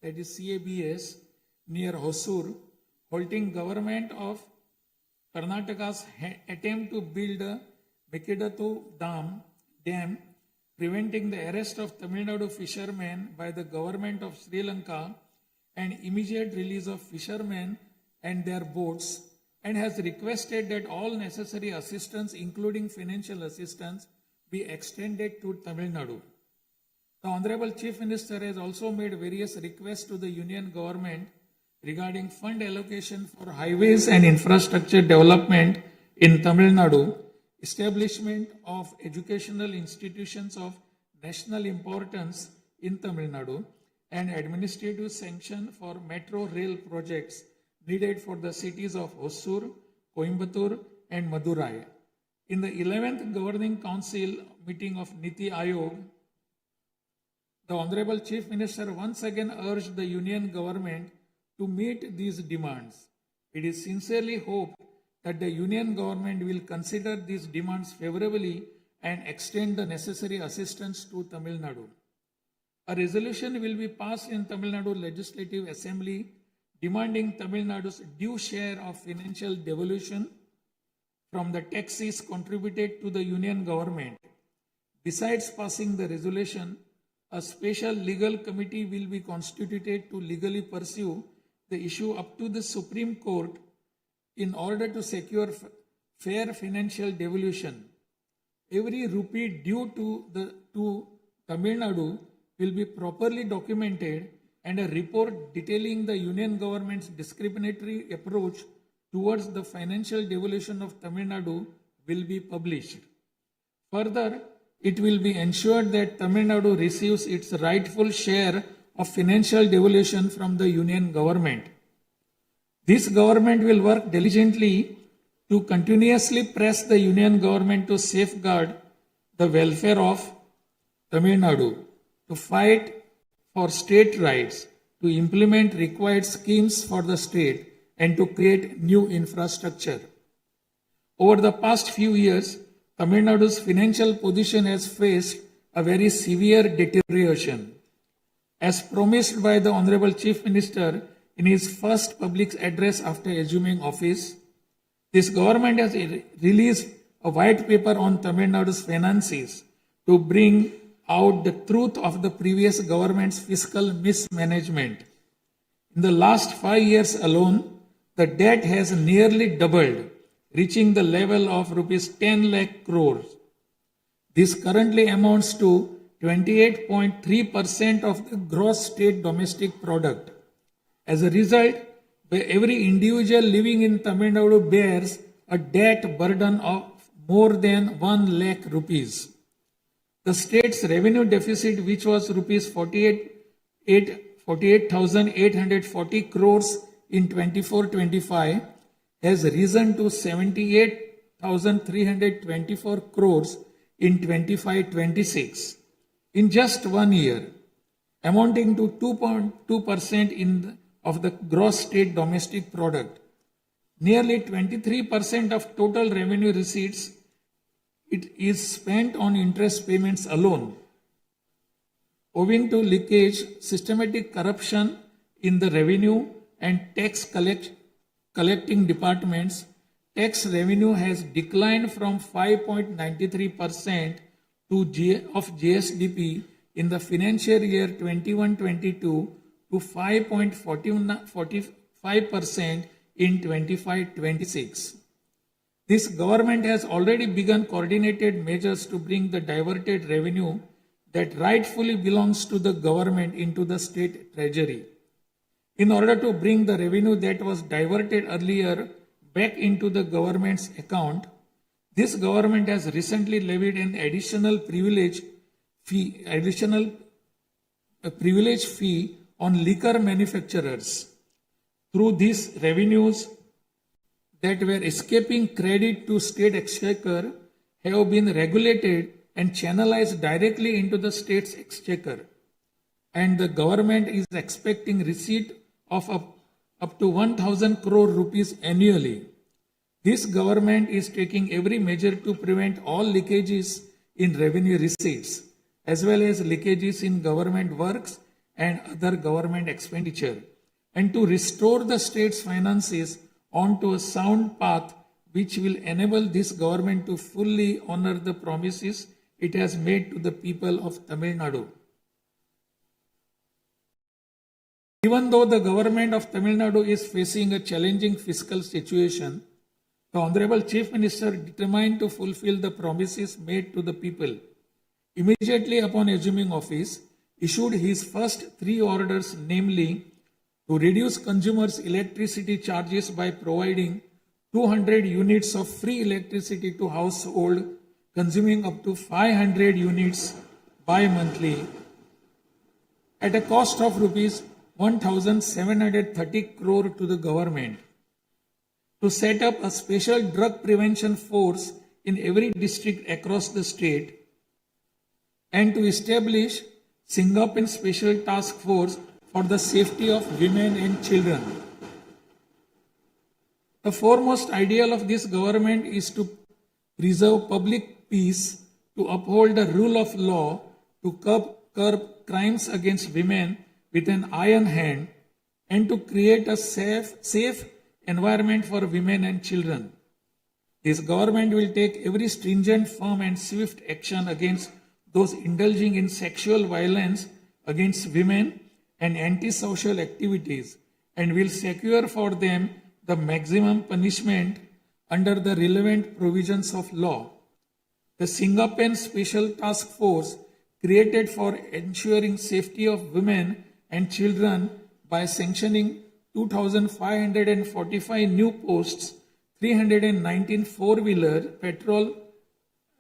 that is CABS, near Hosur, halting government of Karnataka's attempt to build a Mekedatu dam, preventing the arrest of Tamil Nadu fishermen by the government of Sri Lanka and immediate release of fishermen and their boats, and has requested that all necessary assistance, including financial assistance, be extended to Tamil Nadu. The Honorable Chief Minister has also made various requests to the Union Government regarding fund allocation for highways and infrastructure development in Tamil Nadu, establishment of educational institutions of national importance in Tamil Nadu, and administrative sanction for metro rail projects needed for the cities of Hosur, Coimbatore, and Madurai. In the 11th Governing Council meeting of Niti Aayog, the Honorable Chief Minister once again urged the Union Government to meet these demands. It is sincerely hoped that the Union Government will consider these demands favorably and extend the necessary assistance to Tamil Nadu. A resolution will be passed in Tamil Nadu Legislative Assembly demanding Tamil Nadu's due share of financial devolution from the taxes contributed to the Union Government. Besides passing the resolution, a special legal committee will be constituted to legally pursue the issue up to the Supreme Court in order to secure fair financial devolution. Every rupee due to Tamil Nadu will be properly documented, and a report detailing the Union Government's discriminatory approach towards the financial devolution of Tamil Nadu will be published. Further, it will be ensured that Tamil Nadu receives its rightful share of financial devolution from the Union Government. This government will work diligently to continuously press the Union Government to safeguard the welfare of Tamil Nadu, to fight for state rights, to implement required schemes for the state, and to create new infrastructure. Over the past few years, Tamil Nadu's financial position has faced a very severe deterioration. As promised by the Honorable Chief Minister in his first public address after assuming office, this government has released a white paper on Tamil Nadu's finances to bring out the truth of the previous government's fiscal mismanagement. In the last 5 years alone, the debt has nearly doubled, reaching the level of rupees 10 lakh crores. This currently amounts to 28.3% of the gross state domestic product. As a result, every individual living in Tamil Nadu bears a debt burden of more than 1 lakh rupees. The state's revenue deficit, which was rupees 48,840 crores in 24-25, has risen to 78,324 crores in 25-26 in just 1 year, amounting to 2.2% of the gross state domestic product. Nearly 23% of total revenue receipts is spent on interest payments alone. Owing to leakage, systematic corruption in the revenue and tax collecting departments, tax revenue has declined from 5.93% of GSDP in the financial year 21-22 to 5.45% in 25-26. This government has already begun coordinated measures to bring the diverted revenue that rightfully belongs to the government into the state treasury. In order to bring the revenue that was diverted earlier back into the government's account, this government has recently levied an additional privilege fee on liquor manufacturers. Through these revenues that were escaping credit to state exchequer have been regulated and channelized directly into the state's exchequer, and the government is expecting receipt of up to 1,000 crore rupees annually. This government is taking every measure to prevent all leakages in revenue receipts, as well as leakages in government works and other government expenditure, and to restore the state's finances onto a sound path which will enable this government to fully honor the promises it has made to the people of Tamil Nadu. Even though the government of Tamil Nadu is facing a challenging fiscal situation, the Honorable Chief Minister, determined to fulfill the promises made to the people, immediately upon assuming office, issued his first 3 orders, namely, to reduce consumers' electricity charges by providing 200 units of free electricity to household consuming up to 500 units bi-monthly at a cost of rupees 1,730 crore to the government, to set up a special drug prevention force in every district across the state, and to establish Singaporean Special Task Force for the safety of women and children. The foremost ideal of this government is to preserve public peace, to uphold the rule of law, to curb crimes against women with an iron hand, and to create a safe environment for women and children. This government will take every stringent, firm and swift action against those indulging in sexual violence against women and antisocial activities, and will secure for them the maximum punishment under the relevant provisions of law. The Singaporean Special Task Force, created for ensuring safety of women and children by sanctioning 2,545 new posts, 319 four-wheeler petrol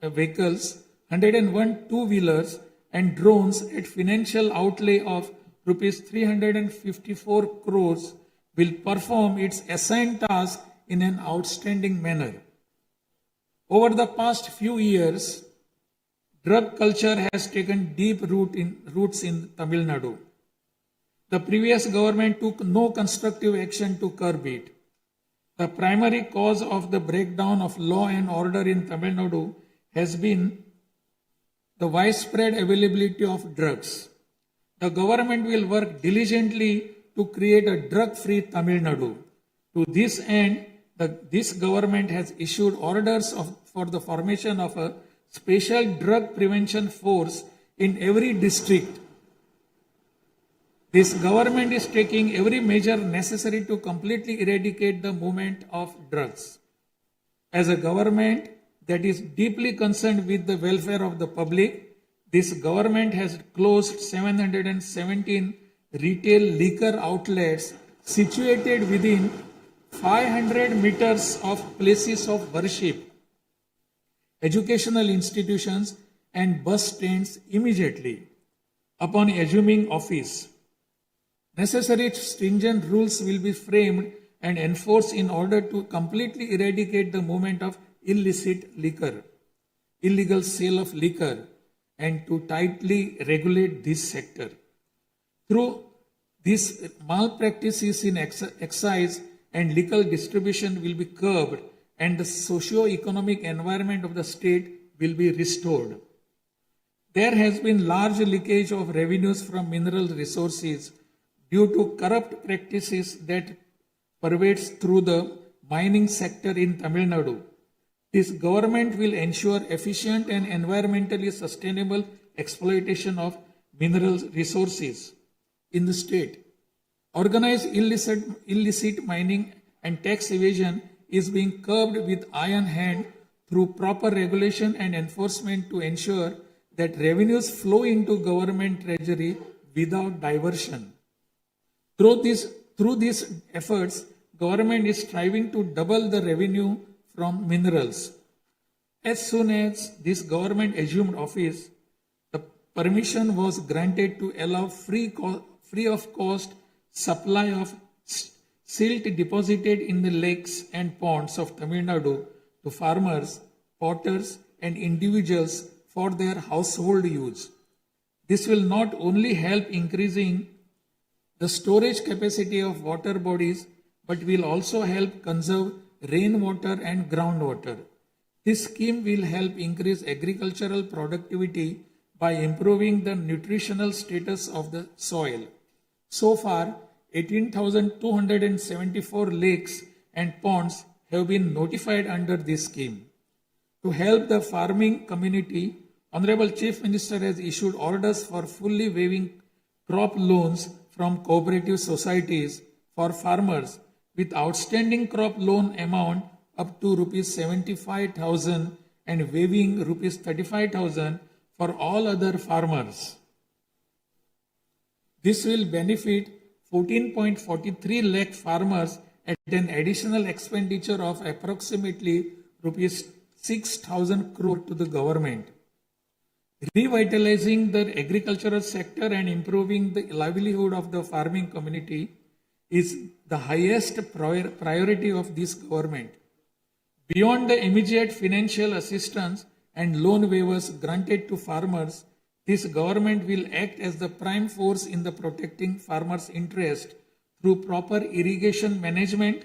vehicles, 101 two-wheelers and drones at financial outlay of rupees 354 crores, will perform its assigned task in an outstanding manner. Over the past few years, drug culture has taken deep roots in Tamil Nadu. The previous government took no constructive action to curb it. The primary cause of the breakdown of law and order in Tamil Nadu has been the widespread availability of drugs. The government will work diligently to create a drug-free Tamil Nadu. To this end, this government has issued orders for the formation of a special drug prevention force in every district. This government is taking every measure necessary to completely eradicate the movement of drugs. As a government that is deeply concerned with the welfare of the public, this government has closed 717 retail liquor outlets situated within 500 meters of places of worship, educational institutions and bus stands immediately upon assuming office. Necessary stringent rules will be framed and enforced in order to completely eradicate the movement of illicit liquor, illegal sale of liquor, and to tightly regulate this sector. Through these malpractices in excise and liquor distribution will be curbed, and the socio-economic environment of the state will be restored. There has been large leakage of revenues from mineral resources due to corrupt practices that pervades through the mining sector in Tamil Nadu. This government will ensure efficient and environmentally sustainable exploitation of mineral resources in the state. Organized illicit mining and tax evasion is being curbed with iron hand through proper regulation and enforcement to ensure that revenues flow into government treasury without diversion. Through these efforts, government is striving to double the revenue from minerals. As soon as this government assumed office, the permission was granted to allow free of cost supply of silt deposited in the lakes and ponds of Tamil Nadu to farmers, potters and individuals for their household use. This will not only help increasing the storage capacity of water bodies, but will also help conserve rainwater and groundwater. This scheme will help increase agricultural productivity by improving the nutritional status of the soil. So far, 18,274 lakes and ponds have been notified under this scheme. To help the farming community, Honorable Chief Minister has issued orders for fully waiving crop loans from cooperative societies for farmers with outstanding crop loan amount up to rupees 75,000 and waiving rupees 35,000 for all other farmers. This will benefit 14.43 lakh farmers at an additional expenditure of approximately rupees 6,000 crore to the government. Revitalizing the agricultural sector and improving the livelihood of the farming community is the highest priority of this government. Beyond the immediate financial assistance and loan waivers granted to farmers, this government will act as the prime force in the protecting farmers' interest through proper irrigation management,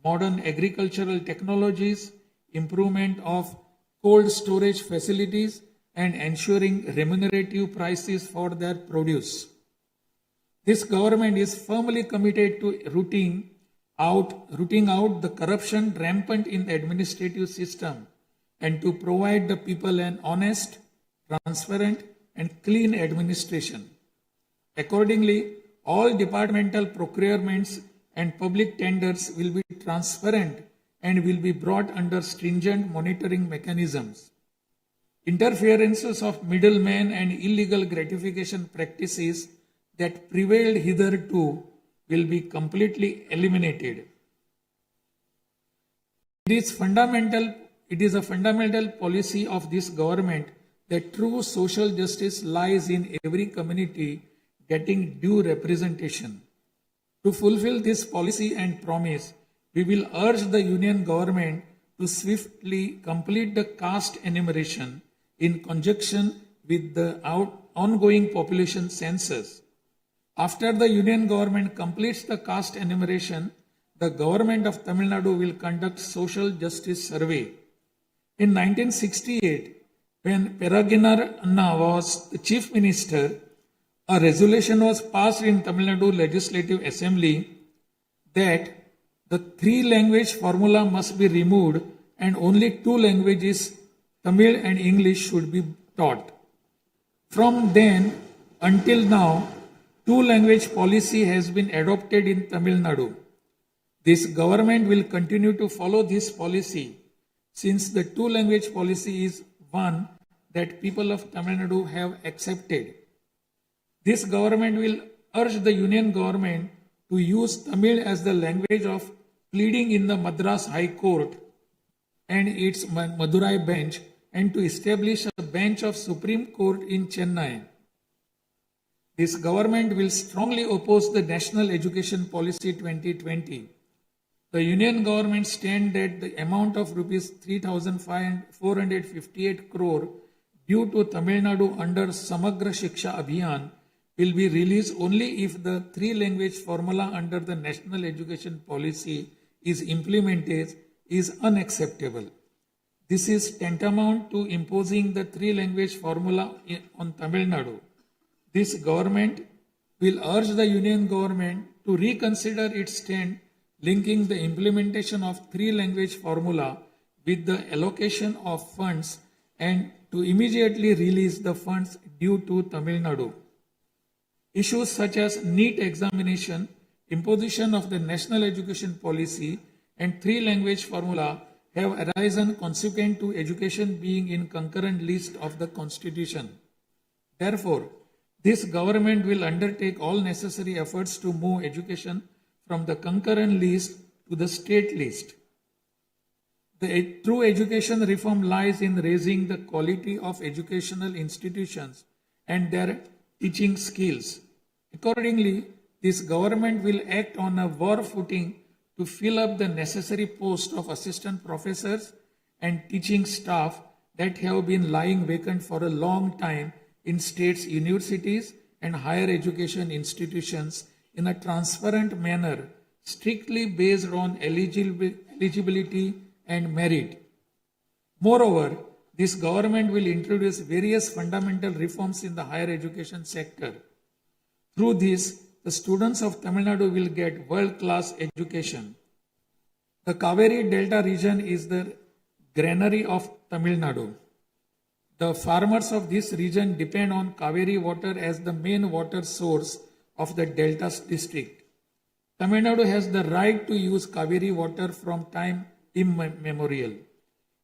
modern agricultural technologies, improvement of cold storage facilities, and ensuring remunerative prices for their produce. This government is firmly committed to rooting out the corruption rampant in the administrative system and to provide the people an honest, transparent, and clean administration. Accordingly, all departmental procurements and public tenders will be transparent and will be brought under stringent monitoring mechanisms. Interferences of middlemen and illegal gratification practices that prevailed hitherto will be completely eliminated. It is a fundamental policy of this government that true social justice lies in every community getting due representation. To fulfill this policy and promise, we will urge the Union government to swiftly complete the caste enumeration in conjunction with the ongoing population census. After the Union government completes the caste enumeration, the government of Tamil Nadu will conduct social justice survey. In 1968, when Peregrinath Anna was the chief minister, a resolution was passed in Tamil Nadu Legislative Assembly that the 3-language formula must be removed and only 2 languages, Tamil and English, should be taught. From then until now, 2-language policy has been adopted in Tamil Nadu. This government will continue to follow this policy since the 2-language policy is one that people of Tamil Nadu have accepted. This government will urge the Union government to use Tamil as the language of pleading in the Madras High Court and its Madurai bench and to establish a bench of Supreme Court in Chennai. This government will strongly oppose the National Education Policy 2020. The Union government stand that the amount of rupees 3,458 crore due to Tamil Nadu under Samagra Shiksha Abhiyan will be released only if the 3-language formula under the National Education Policy is implemented is unacceptable. This is tantamount to imposing the 3-language formula on Tamil Nadu. This government will urge the Union government to reconsider its stand linking the implementation of 3-language formula with the allocation of funds and to immediately release the funds due to Tamil Nadu. Issues such as NEET examination, imposition of the National Education Policy, and 3-language formula have arisen consequent to education being in concurrent list of the Constitution. Therefore, this government will undertake all necessary efforts to move education from the concurrent list to the state list. The true education reform lies in raising the quality of educational institutions and their teaching skills. Accordingly, this government will act on a war footing to fill up the necessary posts of assistant professors and teaching staff that have been lying vacant for a long time in states' universities and higher education institutions in a transparent manner, strictly based on eligibility and merit. Moreover, this government will introduce various fundamental reforms in the higher education sector. Through this, the students of Tamil Nadu will get world-class education. The Kaveri Delta region is the granary of Tamil Nadu. The farmers of this region depend on Kaveri water as the main water source of the Delta district. Tamil Nadu has the right to use Kaveri water from time immemorial.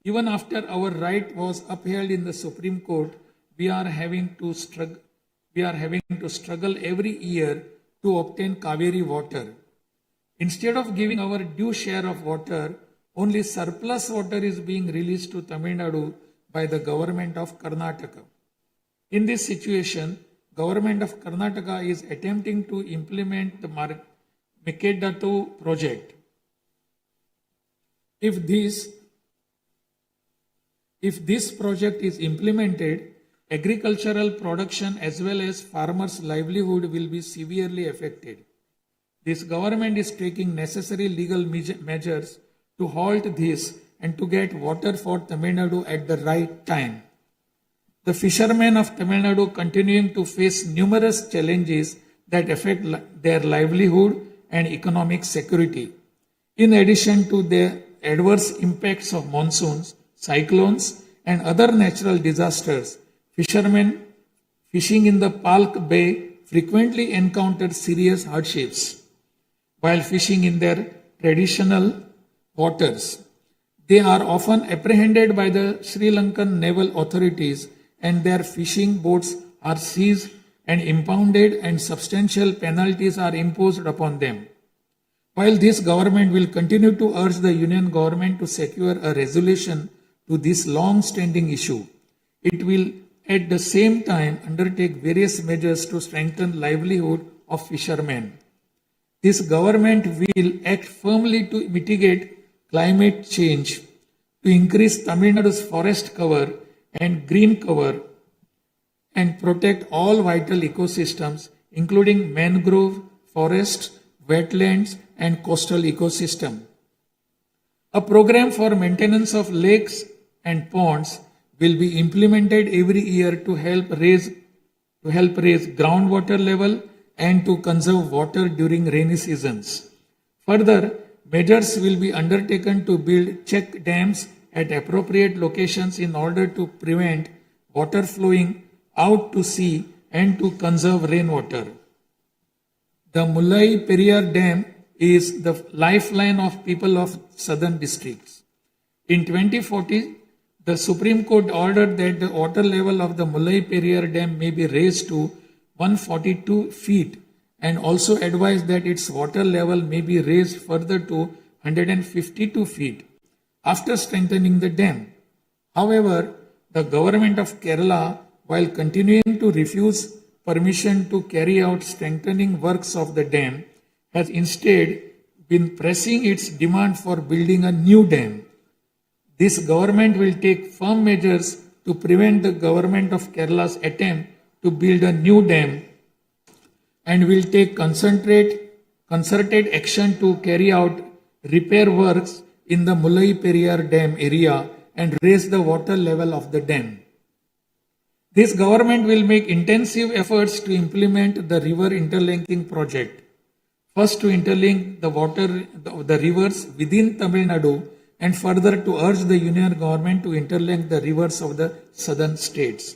Even after our right was upheld in the Supreme Court, we are having to struggle every year to obtain Kaveri water. Instead of giving our due share of water, only surplus water is being released to Tamil Nadu by the government of Karnataka. In this situation, government of Karnataka is attempting to implement the Mekedatu project. If this project is implemented, agricultural production as well as farmers' livelihood will be severely affected. This government is taking necessary legal measures to halt this and to get water for Tamil Nadu at the right time. The fishermen of Tamil Nadu continuing to face numerous challenges that affect their livelihood and economic security. In addition to the adverse impacts of monsoons, cyclones, and other natural disasters, fishermen fishing in the Palk Bay frequently encounter serious hardships while fishing in their traditional waters. They are often apprehended by the Sri Lankan naval authorities and their fishing boats are seized and impounded and substantial penalties are imposed upon them. While this government will continue to urge the union government to secure a resolution to this long-standing issue, it will at the same time undertake various measures to strengthen livelihood of fishermen. This government will act firmly to mitigate climate change, to increase Tamil Nadu's forest cover and green cover, and protect all vital ecosystems, including mangrove, forests, wetlands, and coastal ecosystem. A program for maintenance of lakes and ponds will be implemented every year to help raise groundwater level and to conserve water during rainy seasons. Further, measures will be undertaken to build check dams at appropriate locations in order to prevent water flowing out to sea and to conserve rainwater. The Mullai Periyar Dam is the lifeline of people of southern districts. In 2040, the Supreme Court ordered that the water level of the Mullai Periyar Dam may be raised to 142 feet and also advised that its water level may be raised further to 152 feet after strengthening the dam. However, the government of Kerala, while continuing to refuse permission to carry out strengthening works of the dam, has instead been pressing its demand for building a new dam. This government will take firm measures to prevent the government of Kerala's attempt to build a new dam and will take concerted action to carry out repair works in the Mullai Periyar Dam area and raise the water level of the dam. This government will make intensive efforts to implement the river interlinking project. First, to interlink the rivers within Tamil Nadu, and further to urge the union government to interlink the rivers of the southern states.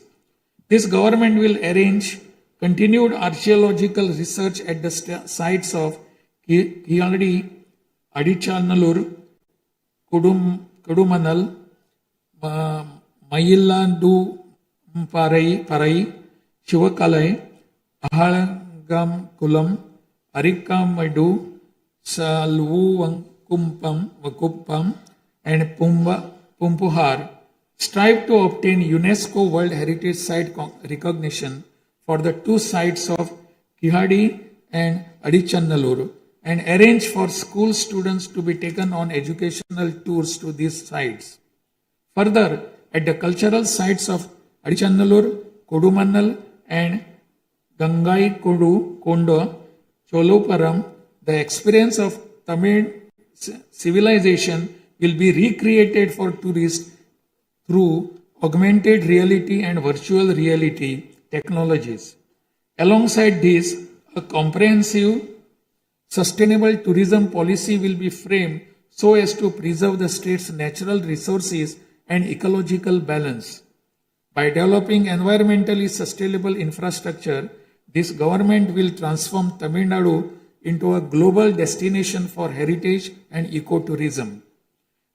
This government will arrange continued archaeological research at the sites of Kiyadi, Adichanallur, Kudumanal, Mayillandu Parai, Shivakalai, Ahalagam Kulam, Arikamadu, Salvukumpam, and Pumpuhar strive to obtain UNESCO World Heritage Site recognition for the two sites of Kihadi and Adichanallur and arrange for school students to be taken on educational tours to these sites. Further, at the cultural sites of Adichanallur, Kodumannal and Gangai Kondo, Choluparam, the experience of Tamil civilization will be recreated for tourists through augmented reality and virtual reality technologies. Alongside this, a comprehensive sustainable tourism policy will be framed so as to preserve the state's natural resources and ecological balance. By developing environmentally sustainable infrastructure, this government will transform Tamil Nadu into a global destination for heritage and ecotourism.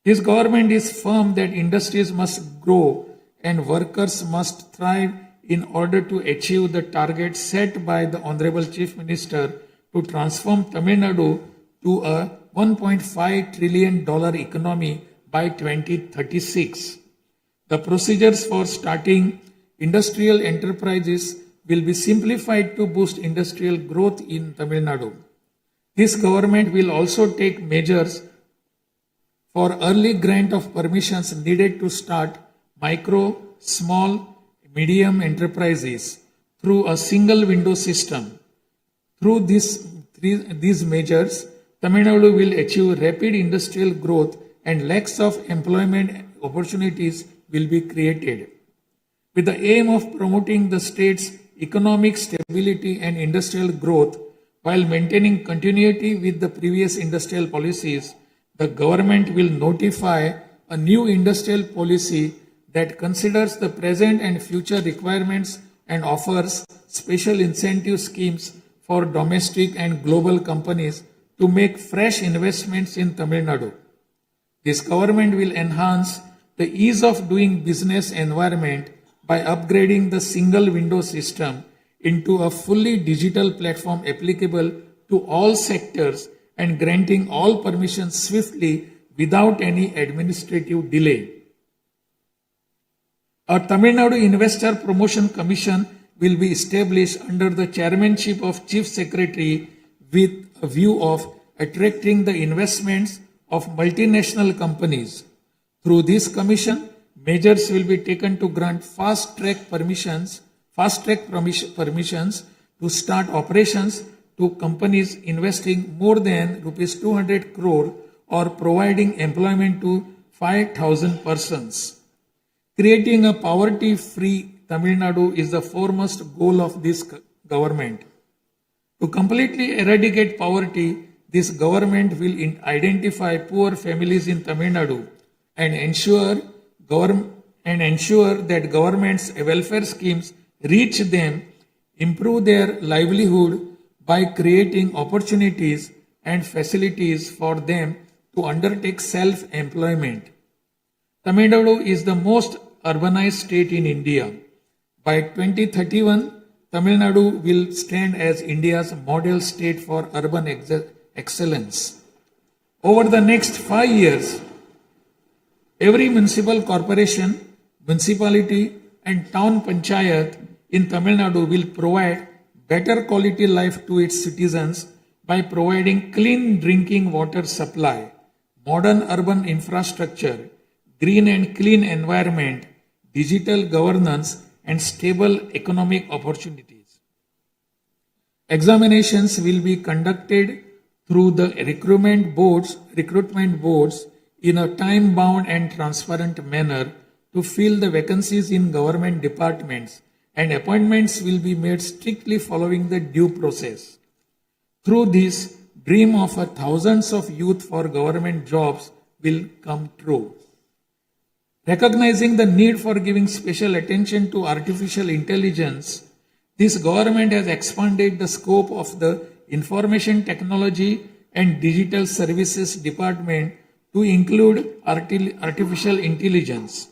This government is firm that industries must grow and workers must thrive in order to achieve the target set by the Honorable Chief Minister to transform Tamil Nadu to a $1.5 trillion economy by 2036. The procedures for starting industrial enterprises will be simplified to boost industrial growth in Tamil Nadu. This government will also take measures for early grant of permissions needed to start micro, small, medium enterprises through a single window system. Through these measures, Tamil Nadu will achieve rapid industrial growth and lakhs of employment opportunities will be created. With the aim of promoting the state's economic stability and industrial growth while maintaining continuity with the previous industrial policies, the government will notify a new industrial policy that considers the present and future requirements and offers special incentive schemes for domestic and global companies to make fresh investments in Tamil Nadu. This government will enhance the ease of doing business environment by upgrading the single window system into a fully digital platform applicable to all sectors and granting all permissions swiftly without any administrative delay. A Tamil Nadu Investor Promotion Commission will be established under the chairmanship of Chief Secretary with a view of attracting the investments of multinational companies. Through this commission, measures will be taken to grant fast-track permissions to start operations to companies investing more than Rs 200 crore or providing employment to 5,000 persons. Creating a poverty-free Tamil Nadu is the foremost goal of this government. To completely eradicate poverty, this government will identify poor families in Tamil Nadu and ensure that government's welfare schemes reach them, improve their livelihood by creating opportunities and facilities for them to undertake self-employment. Tamil Nadu is the most urbanized state in India. By 2031, Tamil Nadu will stand as India's model state for urban excellence. Over the next 5 years, every municipal corporation, municipality and town panchayat in Tamil Nadu will provide better quality life to its citizens by providing clean drinking water supply, modern urban infrastructure, green and clean environment, digital governance and stable economic opportunities. Examinations will be conducted through the recruitment boards in a time-bound and transparent manner to fill the vacancies in government departments, and appointments will be made strictly following the due process. Through this, dream of thousands of youth for government jobs will come true. Recognizing the need for giving special attention to artificial intelligence, this government has expanded the scope of the Information Technology and Digital Services Department to include artificial intelligence.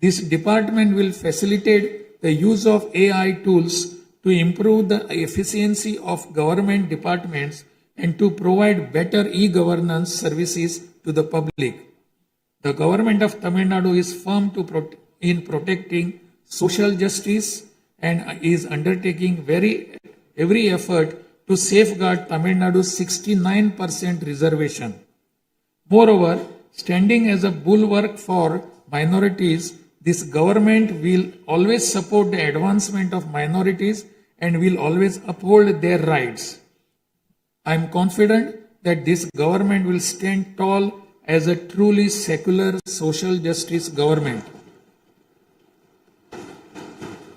This department will facilitate the use of AI tools to improve the efficiency of government departments and to provide better e-governance services to the public. The government of Tamil Nadu is firm in protecting social justice and is undertaking every effort to safeguard Tamil Nadu's 69% reservation. Moreover, standing as a bulwark for minorities, this government will always support the advancement of minorities and will always uphold their rights. I am confident that this government will stand tall as a truly secular social justice government.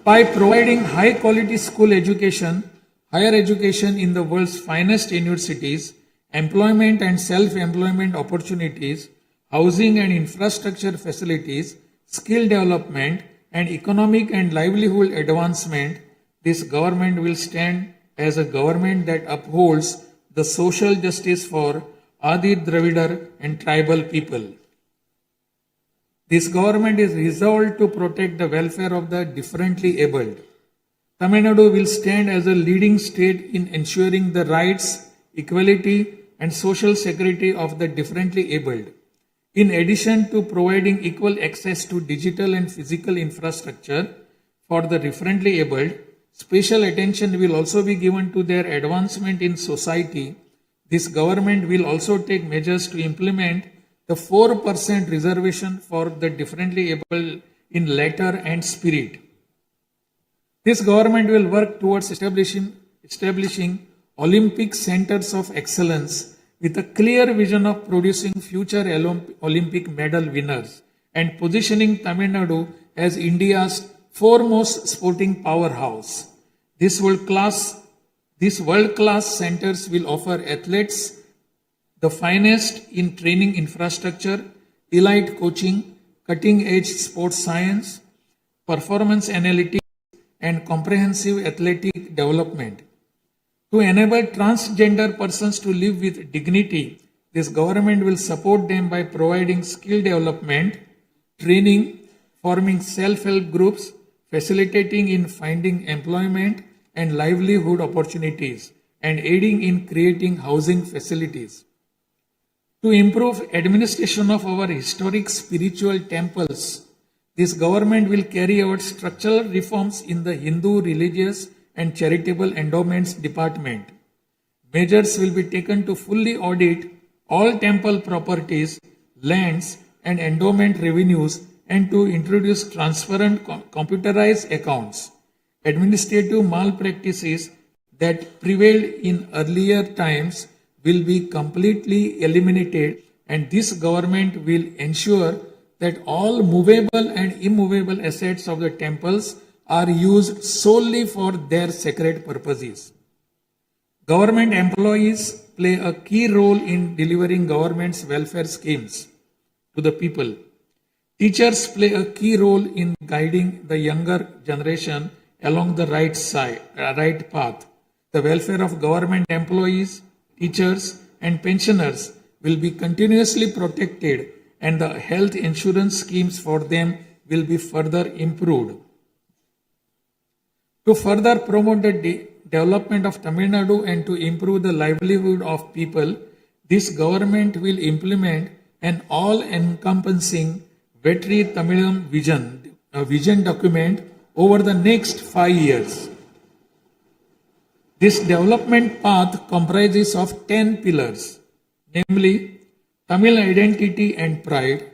By providing high quality school education, higher education in the world's finest universities, employment and self employment opportunities, housing and infrastructure facilities, skill development, and economic and livelihood advancement, this government will stand as a government that upholds the social justice for Adi Dravidar and tribal people. This government is resolved to protect the welfare of the differently abled. Tamil Nadu will stand as a leading state in ensuring the rights, equality, and social security of the differently abled. In addition to providing equal access to digital and physical infrastructure for the differently abled, special attention will also be given to their advancement in society. This government will also take measures to implement the 4% reservation for the differently able in letter and spirit. This government will work towards establishing Olympic centers of excellence with a clear vision of producing future Olympic medal winners and positioning Tamil Nadu as India's foremost sporting powerhouse. These world-class centers will offer athletes the finest in training infrastructure, elite coaching, cutting-edge sports science, performance analytics, and comprehensive athletic development. To enable transgender persons to live with dignity, this government will support them by providing skill development, training, forming self-help groups, facilitating in finding employment and livelihood opportunities, and aiding in creating housing facilities. To improve administration of our historic spiritual temples, this government will carry out structural reforms in the Hindu religious and charitable endowments department. Measures will be taken to fully audit all temple properties, lands, and endowment revenues and to introduce transparent computerized accounts. Administrative malpractices that prevailed in earlier times will be completely eliminated, and this government will ensure that all movable and immovable assets of the temples are used solely for their sacred purposes. Government employees play a key role in delivering government's welfare schemes to the people. Teachers play a key role in guiding the younger generation along the right path. The welfare of government employees, teachers, and pensioners will be continuously protected, and the health insurance schemes for them will be further improved. To further promote the development of Tamil Nadu and to improve the livelihood of people, this government will implement an all-encompassing Vetri Tamilam vision document over the next 5 years. This development path comprises of 10 pillars, namely Tamil identity and pride,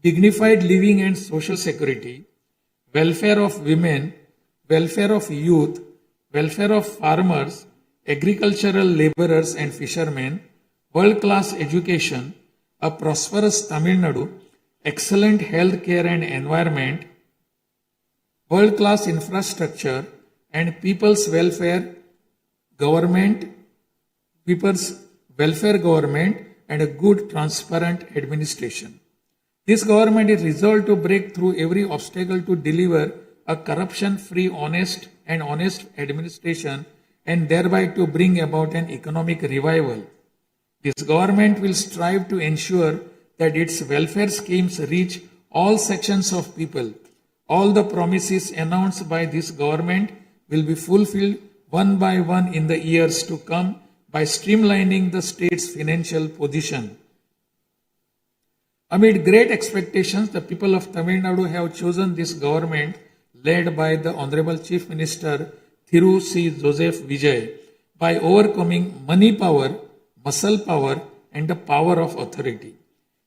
dignified living and social security, welfare of women, welfare of youth, welfare of farmers, agricultural laborers and fishermen, world-class education, a prosperous Tamil Nadu, excellent health care and environment, world-class infrastructure, and people's welfare government, and a good, transparent administration. This government is resolved to break through every obstacle to deliver a corruption-free, honest administration and thereby to bring about an economic revival. This government will strive to ensure that its welfare schemes reach all sections of people. All the promises announced by this government will be fulfilled one by one in the years to come by streamlining the state's financial position. Amid great expectations, the people of Tamil Nadu have chosen this government led by the Honorable Chief Minister Thiru C. Joseph Vijay by overcoming money power, muscle power, and the power of authority.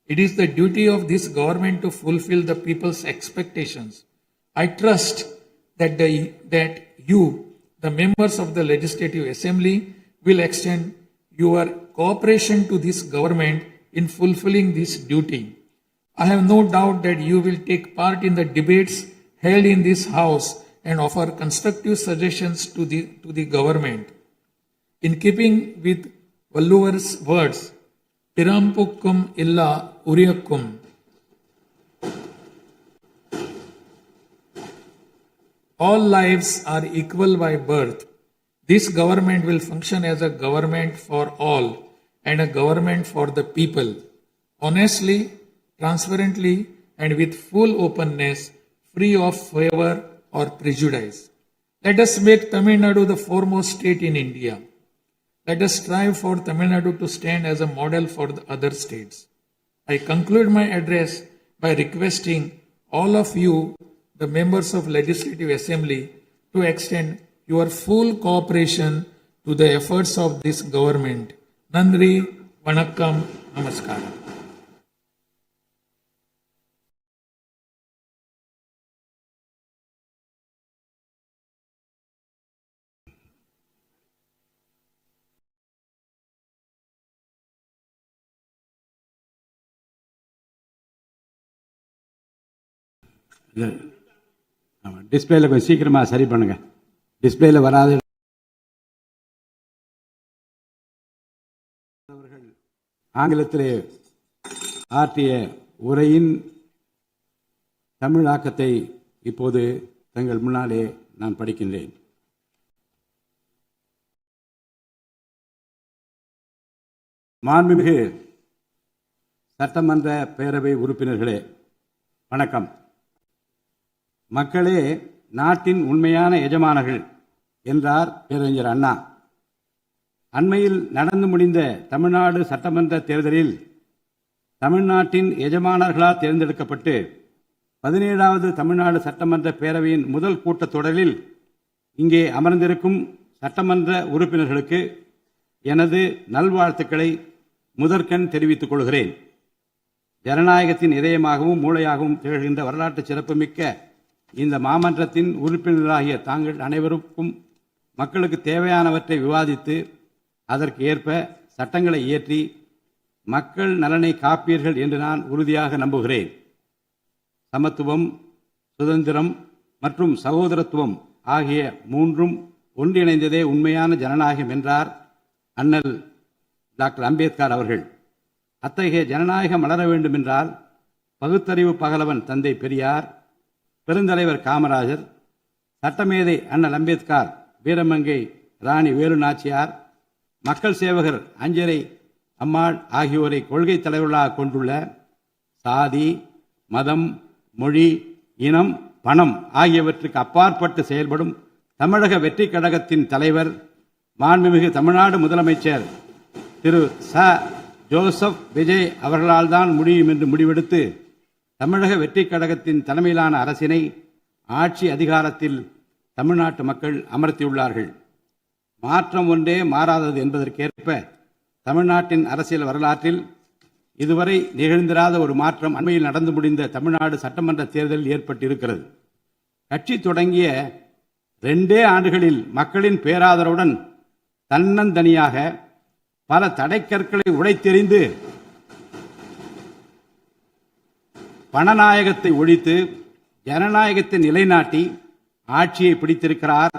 It is the duty of this government to fulfill the people's expectations. I trust that you, the members of the Legislative Assembly, will extend your cooperation to this government in fulfilling this duty. I have no doubt that you will take part in the debates held in this House and offer constructive suggestions to the government. In keeping with Valluvar's words, Pirampukkum illa Uriyakkum, all lives are equal by birth. This government will function as a government for all and a government for the people. Honestly, transparently, and with full openness, free of favor or prejudice. Let us make Tamil Nadu the foremost state in India. Let us strive for Tamil Nadu to stand as a model for the other states. I conclude my address by requesting all of you, the members of Legislative Assembly, to extend your full cooperation to the efforts of this government. Nandri, Vanakkam, Namaskaram. டிஸ்பிளேல கொஞ்சம் சீக்கிரமாக சரி பண்ணுங்க. டிஸ்பிளேல வராது. ஆங்கிலத்திலே ஆற்றிய உரையின் தமிழாக்கத்தை இப்போது தங்கள் முன்னாலே நான் படிக்கின்றேன். மாண்புமிகு சட்டமன்ற பேரவை உறுப்பினர்களே, வணக்கம். மக்களே நாட்டின் உண்மையான எஜமானர்கள் என்றார் பேரறிஞர் அண்ணா. அண்மையில் நடந்து முடிந்த தமிழ்நாடு சட்டமன்ற தேர்தலில் தமிழ்நாட்டின் எஜமானர்களால் தேர்ந்தெடுக்கப்பட்டு 17வது தமிழ்நாடு சட்டமன்ற பேரவையின் முதல் கூட்டத்தொடரில் இங்கே அமர்ந்திருக்கும் சட்டமன்ற உறுப்பினர்களுக்கு எனது நல்வாழ்த்துக்களை முதற்கண் தெரிவித்துக் கொள்கிறேன். ஜனநாயகத்தின் இதயமாகவும் மூளையாகவும் திகழ்கின்ற வரலாற்று சிறப்புமிக்க இந்த மாமன்றத்தின் உறுப்பினர்களாகிய தாங்கள் அனைவருக்கும் மக்களுக்கு தேவையானவற்றை விவாதித்து அதற்கு ஏற்ப சட்டங்களை இயற்றி மக்கள் நலனை காப்பீர்கள் என்று நான் உறுதியாக நம்புகிறேன். சமத்துவம், சுதந்திரம் மற்றும் சகோதரத்துவம் ஆகிய மூன்றும் ஒன்றிணைந்ததே உண்மையான ஜனநாயகம் என்றார் அண்ணல் டாக்டர் அம்பேத்கர் அவர்கள். அத்தகைய ஜனநாயகம் மலர வேண்டும் என்றால் பகுத்தறிவு பகலவன் தந்தை பெரியார், பெருந்தலைவர் காமராஜர், சட்டமேதை அண்ணல் அம்பேத்கர், வீரமங்கை ராணி வேலு நாச்சியார், மக்கள் சேவகர் அஞ்சரை அம்மாள் ஆகியோரை கொள்கை தலைவர்களாக கொண்டுள்ள சாதி, மதம், மொழி, இனம், பணம் ஆகியவற்றுக்கு அப்பாற்பட்டு செயல்படும் தமிழக வெற்றி கழகத்தின் தலைவர் மாண்புமிகு தமிழ்நாடு முதலமைச்சர் திரு ச. ஜோசப் விஜய் அவர்களால் தான் முடியும் என்று முடிவெடுத்து தமிழக வெற்றி கழகத்தின் தலைமையிலான அரசினை ஆட்சி அதிகாரத்தில் தமிழ்நாட்டு மக்கள் அமர்த்தியுள்ளார்கள். மாற்றம் ஒன்றே மாறாதது என்பதற்கேற்ப தமிழ்நாட்டின் அரசியல் வரலாற்றில் இதுவரை நிகழ்ந்திராத ஒரு மாற்றம் அண்மையில் நடந்து முடிந்த தமிழ்நாடு சட்டமன்ற தேர்தலில் ஏற்பட்டிருக்கிறது. கட்சி தொடங்கிய 2 ஆண்டுகளில் மக்களின் பேராதரவுடன் தன்னந்தனியாக பல தடைக்கற்களை உடைத்தெறிந்து பணநாயகத்தை ஒழித்து ஜனநாயகத்தை நிலைநாட்டி ஆட்சியை பிடித்திருக்கிறார்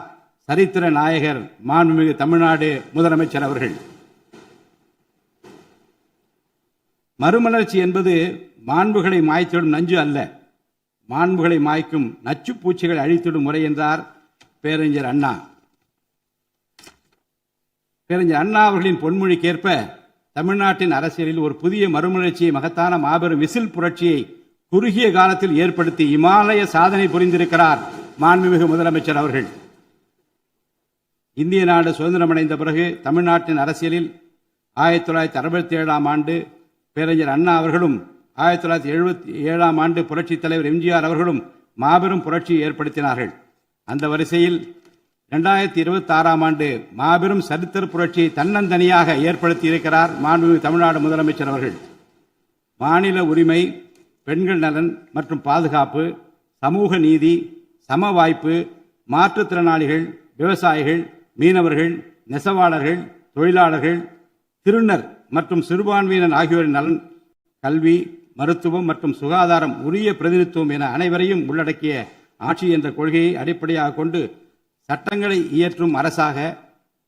சரித்திர நாயகர் மாண்புமிகு தமிழ்நாடு முதலமைச்சர் அவர்கள். மறுமலர்ச்சி என்பது மாண்புகளை மாய்த்திடும் நஞ்சு அல்ல, மாண்புகளை மாய்க்கும் நச்சு பூச்சிகளை அழித்திடும் முறை என்றார் பேரறிஞர் அண்ணா. பேரறிஞர் அண்ணா அவர்களின் பொன்மொழிக்கேற்ப தமிழ்நாட்டின் அரசியலில் ஒரு புதிய மறுமலர்ச்சியை, மகத்தான மாபெரும் விசில் புரட்சியை குறுகிய காலத்தில் ஏற்படுத்தி இமாலய சாதனை புரிந்திருக்கிறார் மாண்புமிகு முதலமைச்சர் அவர்கள். இந்திய நாடு சுதந்திரமடைந்த பிறகு தமிழ்நாட்டின் அரசியலில் 1967ஆம் ஆண்டு பேரறிஞர் அண்ணா அவர்களும் 1977ஆம் ஆண்டு புரட்சித் தலைவர் எம்ஜிஆர் அவர்களும் மாபெரும் புரட்சியை ஏற்படுத்தினார்கள். அந்த வரிசையில் 2026ஆம் ஆண்டு மாபெரும் சரித்திர புரட்சியை தன்னந்தனியாக ஏற்படுத்தி இருக்கிறார் மாண்புமிகு தமிழ்நாடு முதலமைச்சர் அவர்கள். மாநில உரிமை, பெண்கள் நலன் மற்றும் பாதுகாப்பு, சமூக நீதி, சம வாய்ப்பு, மாற்றுத்திறனாளிகள், விவசாயிகள், மீனவர்கள், நெசவாளர்கள், தொழிலாளர்கள், திருநர் மற்றும் சிறுபான்மையினர் ஆகியோரின் நலன், கல்வி, மருத்துவம் மற்றும் சுகாதாரம், உரிய பிரதிநிதித்துவம் என அனைவரையும் உள்ளடக்கிய ஆட்சி என்ற கொள்கையை அடிப்படையாக கொண்டு சட்டங்களை இயற்றும் அரசாக,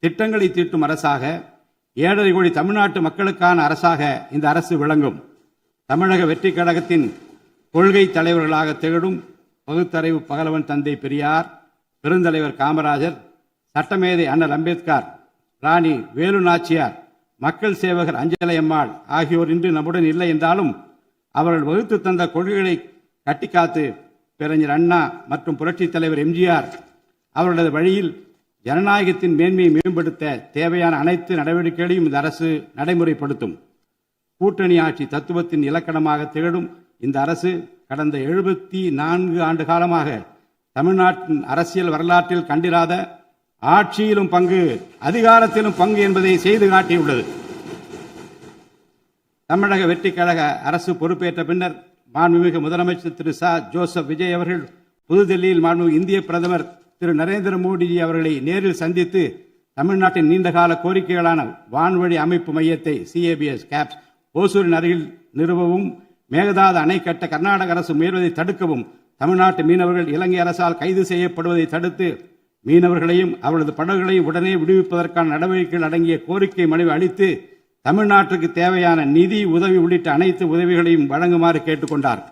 திட்டங்களை தீட்டும் அரசாக, 7.5 கோடி தமிழ்நாட்டு மக்களுக்கான அரசாக இந்த அரசு விளங்கும். தமிழக வெற்றி கழகத்தின் கொள்கை தலைவர்களாக திகழும் பகுத்தறிவு பகலவன் தந்தை பெரியார், பெருந்தலைவர் காமராஜர், சட்டமேதை அண்ணல் அம்பேத்கர், ராணி வேலு நாச்சியார், மக்கள் சேவகர் அஞ்சலை அம்மாள் ஆகியோர் இன்று நம்முடன் இல்லை என்றாலும் அவர்கள் வகுத்து தந்த கொள்கைகளை கட்டிக்காத்து பேரறிஞர் அண்ணா மற்றும் புரட்சித் தலைவர் எம்ஜிஆர் அவர்களது வழியில் ஜனநாயகத்தின் மேன்மையை மேம்படுத்த தேவையான அனைத்து நடவடிக்கைகளையும் இந்த அரசு நடைமுறைப்படுத்தும். கூட்டணி ஆட்சி தத்துவத்தின் இலக்கணமாக திகழும் இந்த அரசு கடந்த 74 ஆண்டு காலமாக தமிழ்நாட்டின் அரசியல் வரலாற்றில் கண்டிராத ஆட்சியிலும் பங்கு, அதிகாரத்திலும் பங்கு என்பதை செய்து காட்டியுள்ளது. தமிழக வெற்றி கழக அரசு பொறுப்பேற்ற பின்னர் மாண்புமிகு முதலமைச்சர் திரு ஜோசப் விஜய் அவர்கள் புதுதில்லியில் மாண்புமிகு இந்திய பிரதமர் திரு நரேந்திர மோடிஜி அவர்களை நேரில் சந்தித்து தமிழ்நாட்டின் நீண்டகால கோரிக்கைகளான வான்வழி அமைப்பு மையத்தை CABS கேப்ஸ் ஓசூரின் அருகில் நிறுவவும், மேகதாது அணை கட்ட கர்நாடக அரசு முயல்வதை தடுக்கவும், தமிழ்நாட்டு மீனவர்கள் இலங்கை அரசால் கைது செய்யப்படுவதை தடுத்து மீனவர்களையும் அவரது படகுகளையும் உடனே விடுவிப்பதற்கான நடவடிக்கைகள் அடங்கிய கோரிக்கை மனுவை அளித்து தமிழ்நாட்டுக்கு தேவையான நிதி உதவி உள்ளிட்ட அனைத்து உதவிகளையும் வழங்குமாறு கேட்டுக்கொண்டார்.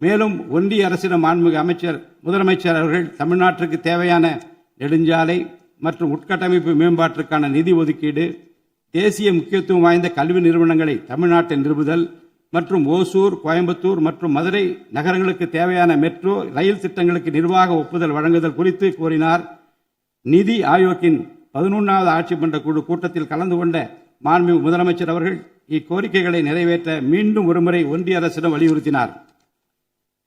மேலும் ஒன்றிய அரசிடம் மாண்புமிகு முதலமைச்சர் அவர்கள் தமிழ்நாட்டிற்கு தேவையான நெடுஞ்சாலை மற்றும் உட்கட்டமைப்பு மேம்பாட்டிற்கான நிதி ஒதுக்கீடு, தேசிய முக்கியத்துவம் வாய்ந்த கல்வி நிறுவனங்களை தமிழ்நாட்டில் நிறுவுதல் மற்றும் ஓசூர், கோயம்புத்தூர் மற்றும் மதுரை நகரங்களுக்கு தேவையான மெட்ரோ ரயில் திட்டங்களுக்கு நிர்வாக ஒப்புதல் வழங்குதல் குறித்து கோரினார். நிதி ஆயோக்கின் 11வது ஆட்சி மன்ற குழு கூட்டத்தில் கலந்து கொண்ட மாண்புமிகு முதலமைச்சர் அவர்கள் இக்கோரிக்கைகளை நிறைவேற்ற மீண்டும் ஒருமுறை ஒன்றிய அரசிடம் வலியுறுத்தினார்.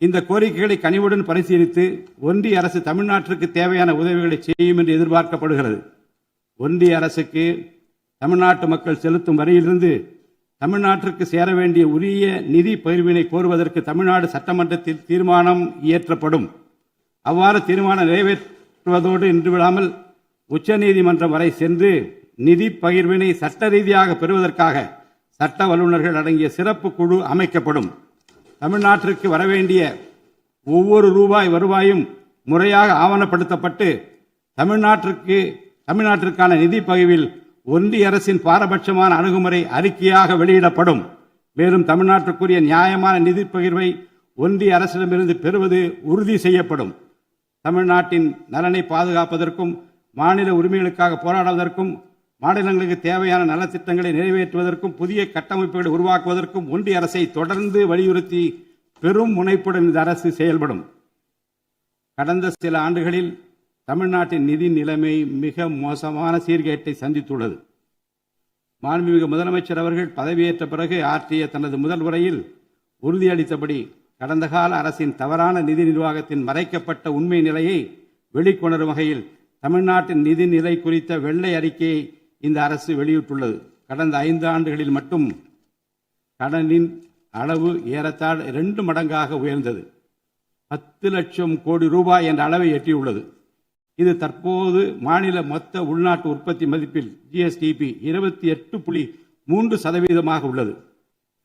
இந்த கோரிக்கைகளை கனிவுடன் பரிசீலித்து ஒன்றிய அரசு தமிழ்நாட்டிற்கு தேவையான உதவிகளை செய்யும் என்று எதிர்பார்க்கப்படுகிறது. ஒன்றிய அரசுக்கு தமிழ்நாட்டு மக்கள் செலுத்தும் வரியிலிருந்து தமிழ்நாட்டிற்கு சேர வேண்டிய உரிய நிதி பகிர்வினை கோருவதற்கு தமிழ்நாடு சட்டமன்றத்தில் தீர்மானம் இயற்றப்படும். அவ்வாறு தீர்மானம் நிறைவேற்றுவதோடு நின்றுவிடாமல் உச்சநீதிமன்றம் வரை சென்று நிதி பகிர்வினை சட்ட ரீதியாக பெறுவதற்காக சட்ட வல்லுநர்கள் அடங்கிய சிறப்பு குழு அமைக்கப்படும். தமிழ்நாட்டிற்கு வரவேண்டிய ஒவ்வொரு ரூபாய் வருவாயும் முறையாக ஆவணப்படுத்தப்பட்டு தமிழ்நாட்டிற்கான நிதி பகிர்வில் ஒன்றிய அரசின் பாரபட்சமான அணுகுமுறை அறிக்கையாக வெளியிடப்படும். மேலும் தமிழ்நாட்டிற்குரிய நியாயமான நிதி பகிர்வை ஒன்றிய அரசிடமிருந்து பெறுவது உறுதி செய்யப்படும். தமிழ்நாட்டின் நலனை பாதுகாப்பதற்கும் மாநில உரிமைகளுக்காக போராடுவதற்கும் மாநிலங்களுக்கு தேவையான நலத்திட்டங்களை நிறைவேற்றுவதற்கும் புதிய கட்டமைப்புகளை உருவாக்குவதற்கும் ஒன்றிய அரசை தொடர்ந்து வலியுறுத்தி பெரும் முனைப்புடன் இந்த அரசு செயல்படும். கடந்த சில ஆண்டுகளில் தமிழ்நாட்டின் நிதி நிலைமை மிக மோசமான சீர்கேட்டை சந்தித்துள்ளது. மாண்புமிகு முதலமைச்சர் அவர்கள் பதவியேற்ற பிறகு ஆற்றிய தனது முதல் உரையில் உறுதியளித்தபடி கடந்த கால அரசின் தவறான நிதி நிர்வாகத்தின் மறைக்கப்பட்ட உண்மை நிலையை வெளிக்கொணரும் வகையில் தமிழ்நாட்டின் நிதி நிலை குறித்த வெள்ளை அறிக்கையை இந்த அரசு வெளியிட்டுள்ளது. கடந்த 5 ஆண்டுகளில் மட்டும் கடனின் அளவு ஏறத்தாழ 2 மடங்காக உயர்ந்தது. 10 லட்சம் கோடி ரூபாய் என்ற அளவை எட்டியுள்ளது. இது தற்போது மாநில மொத்த உள்நாட்டு உற்பத்தி மதிப்பில் GSDP 28.3% உள்ளது.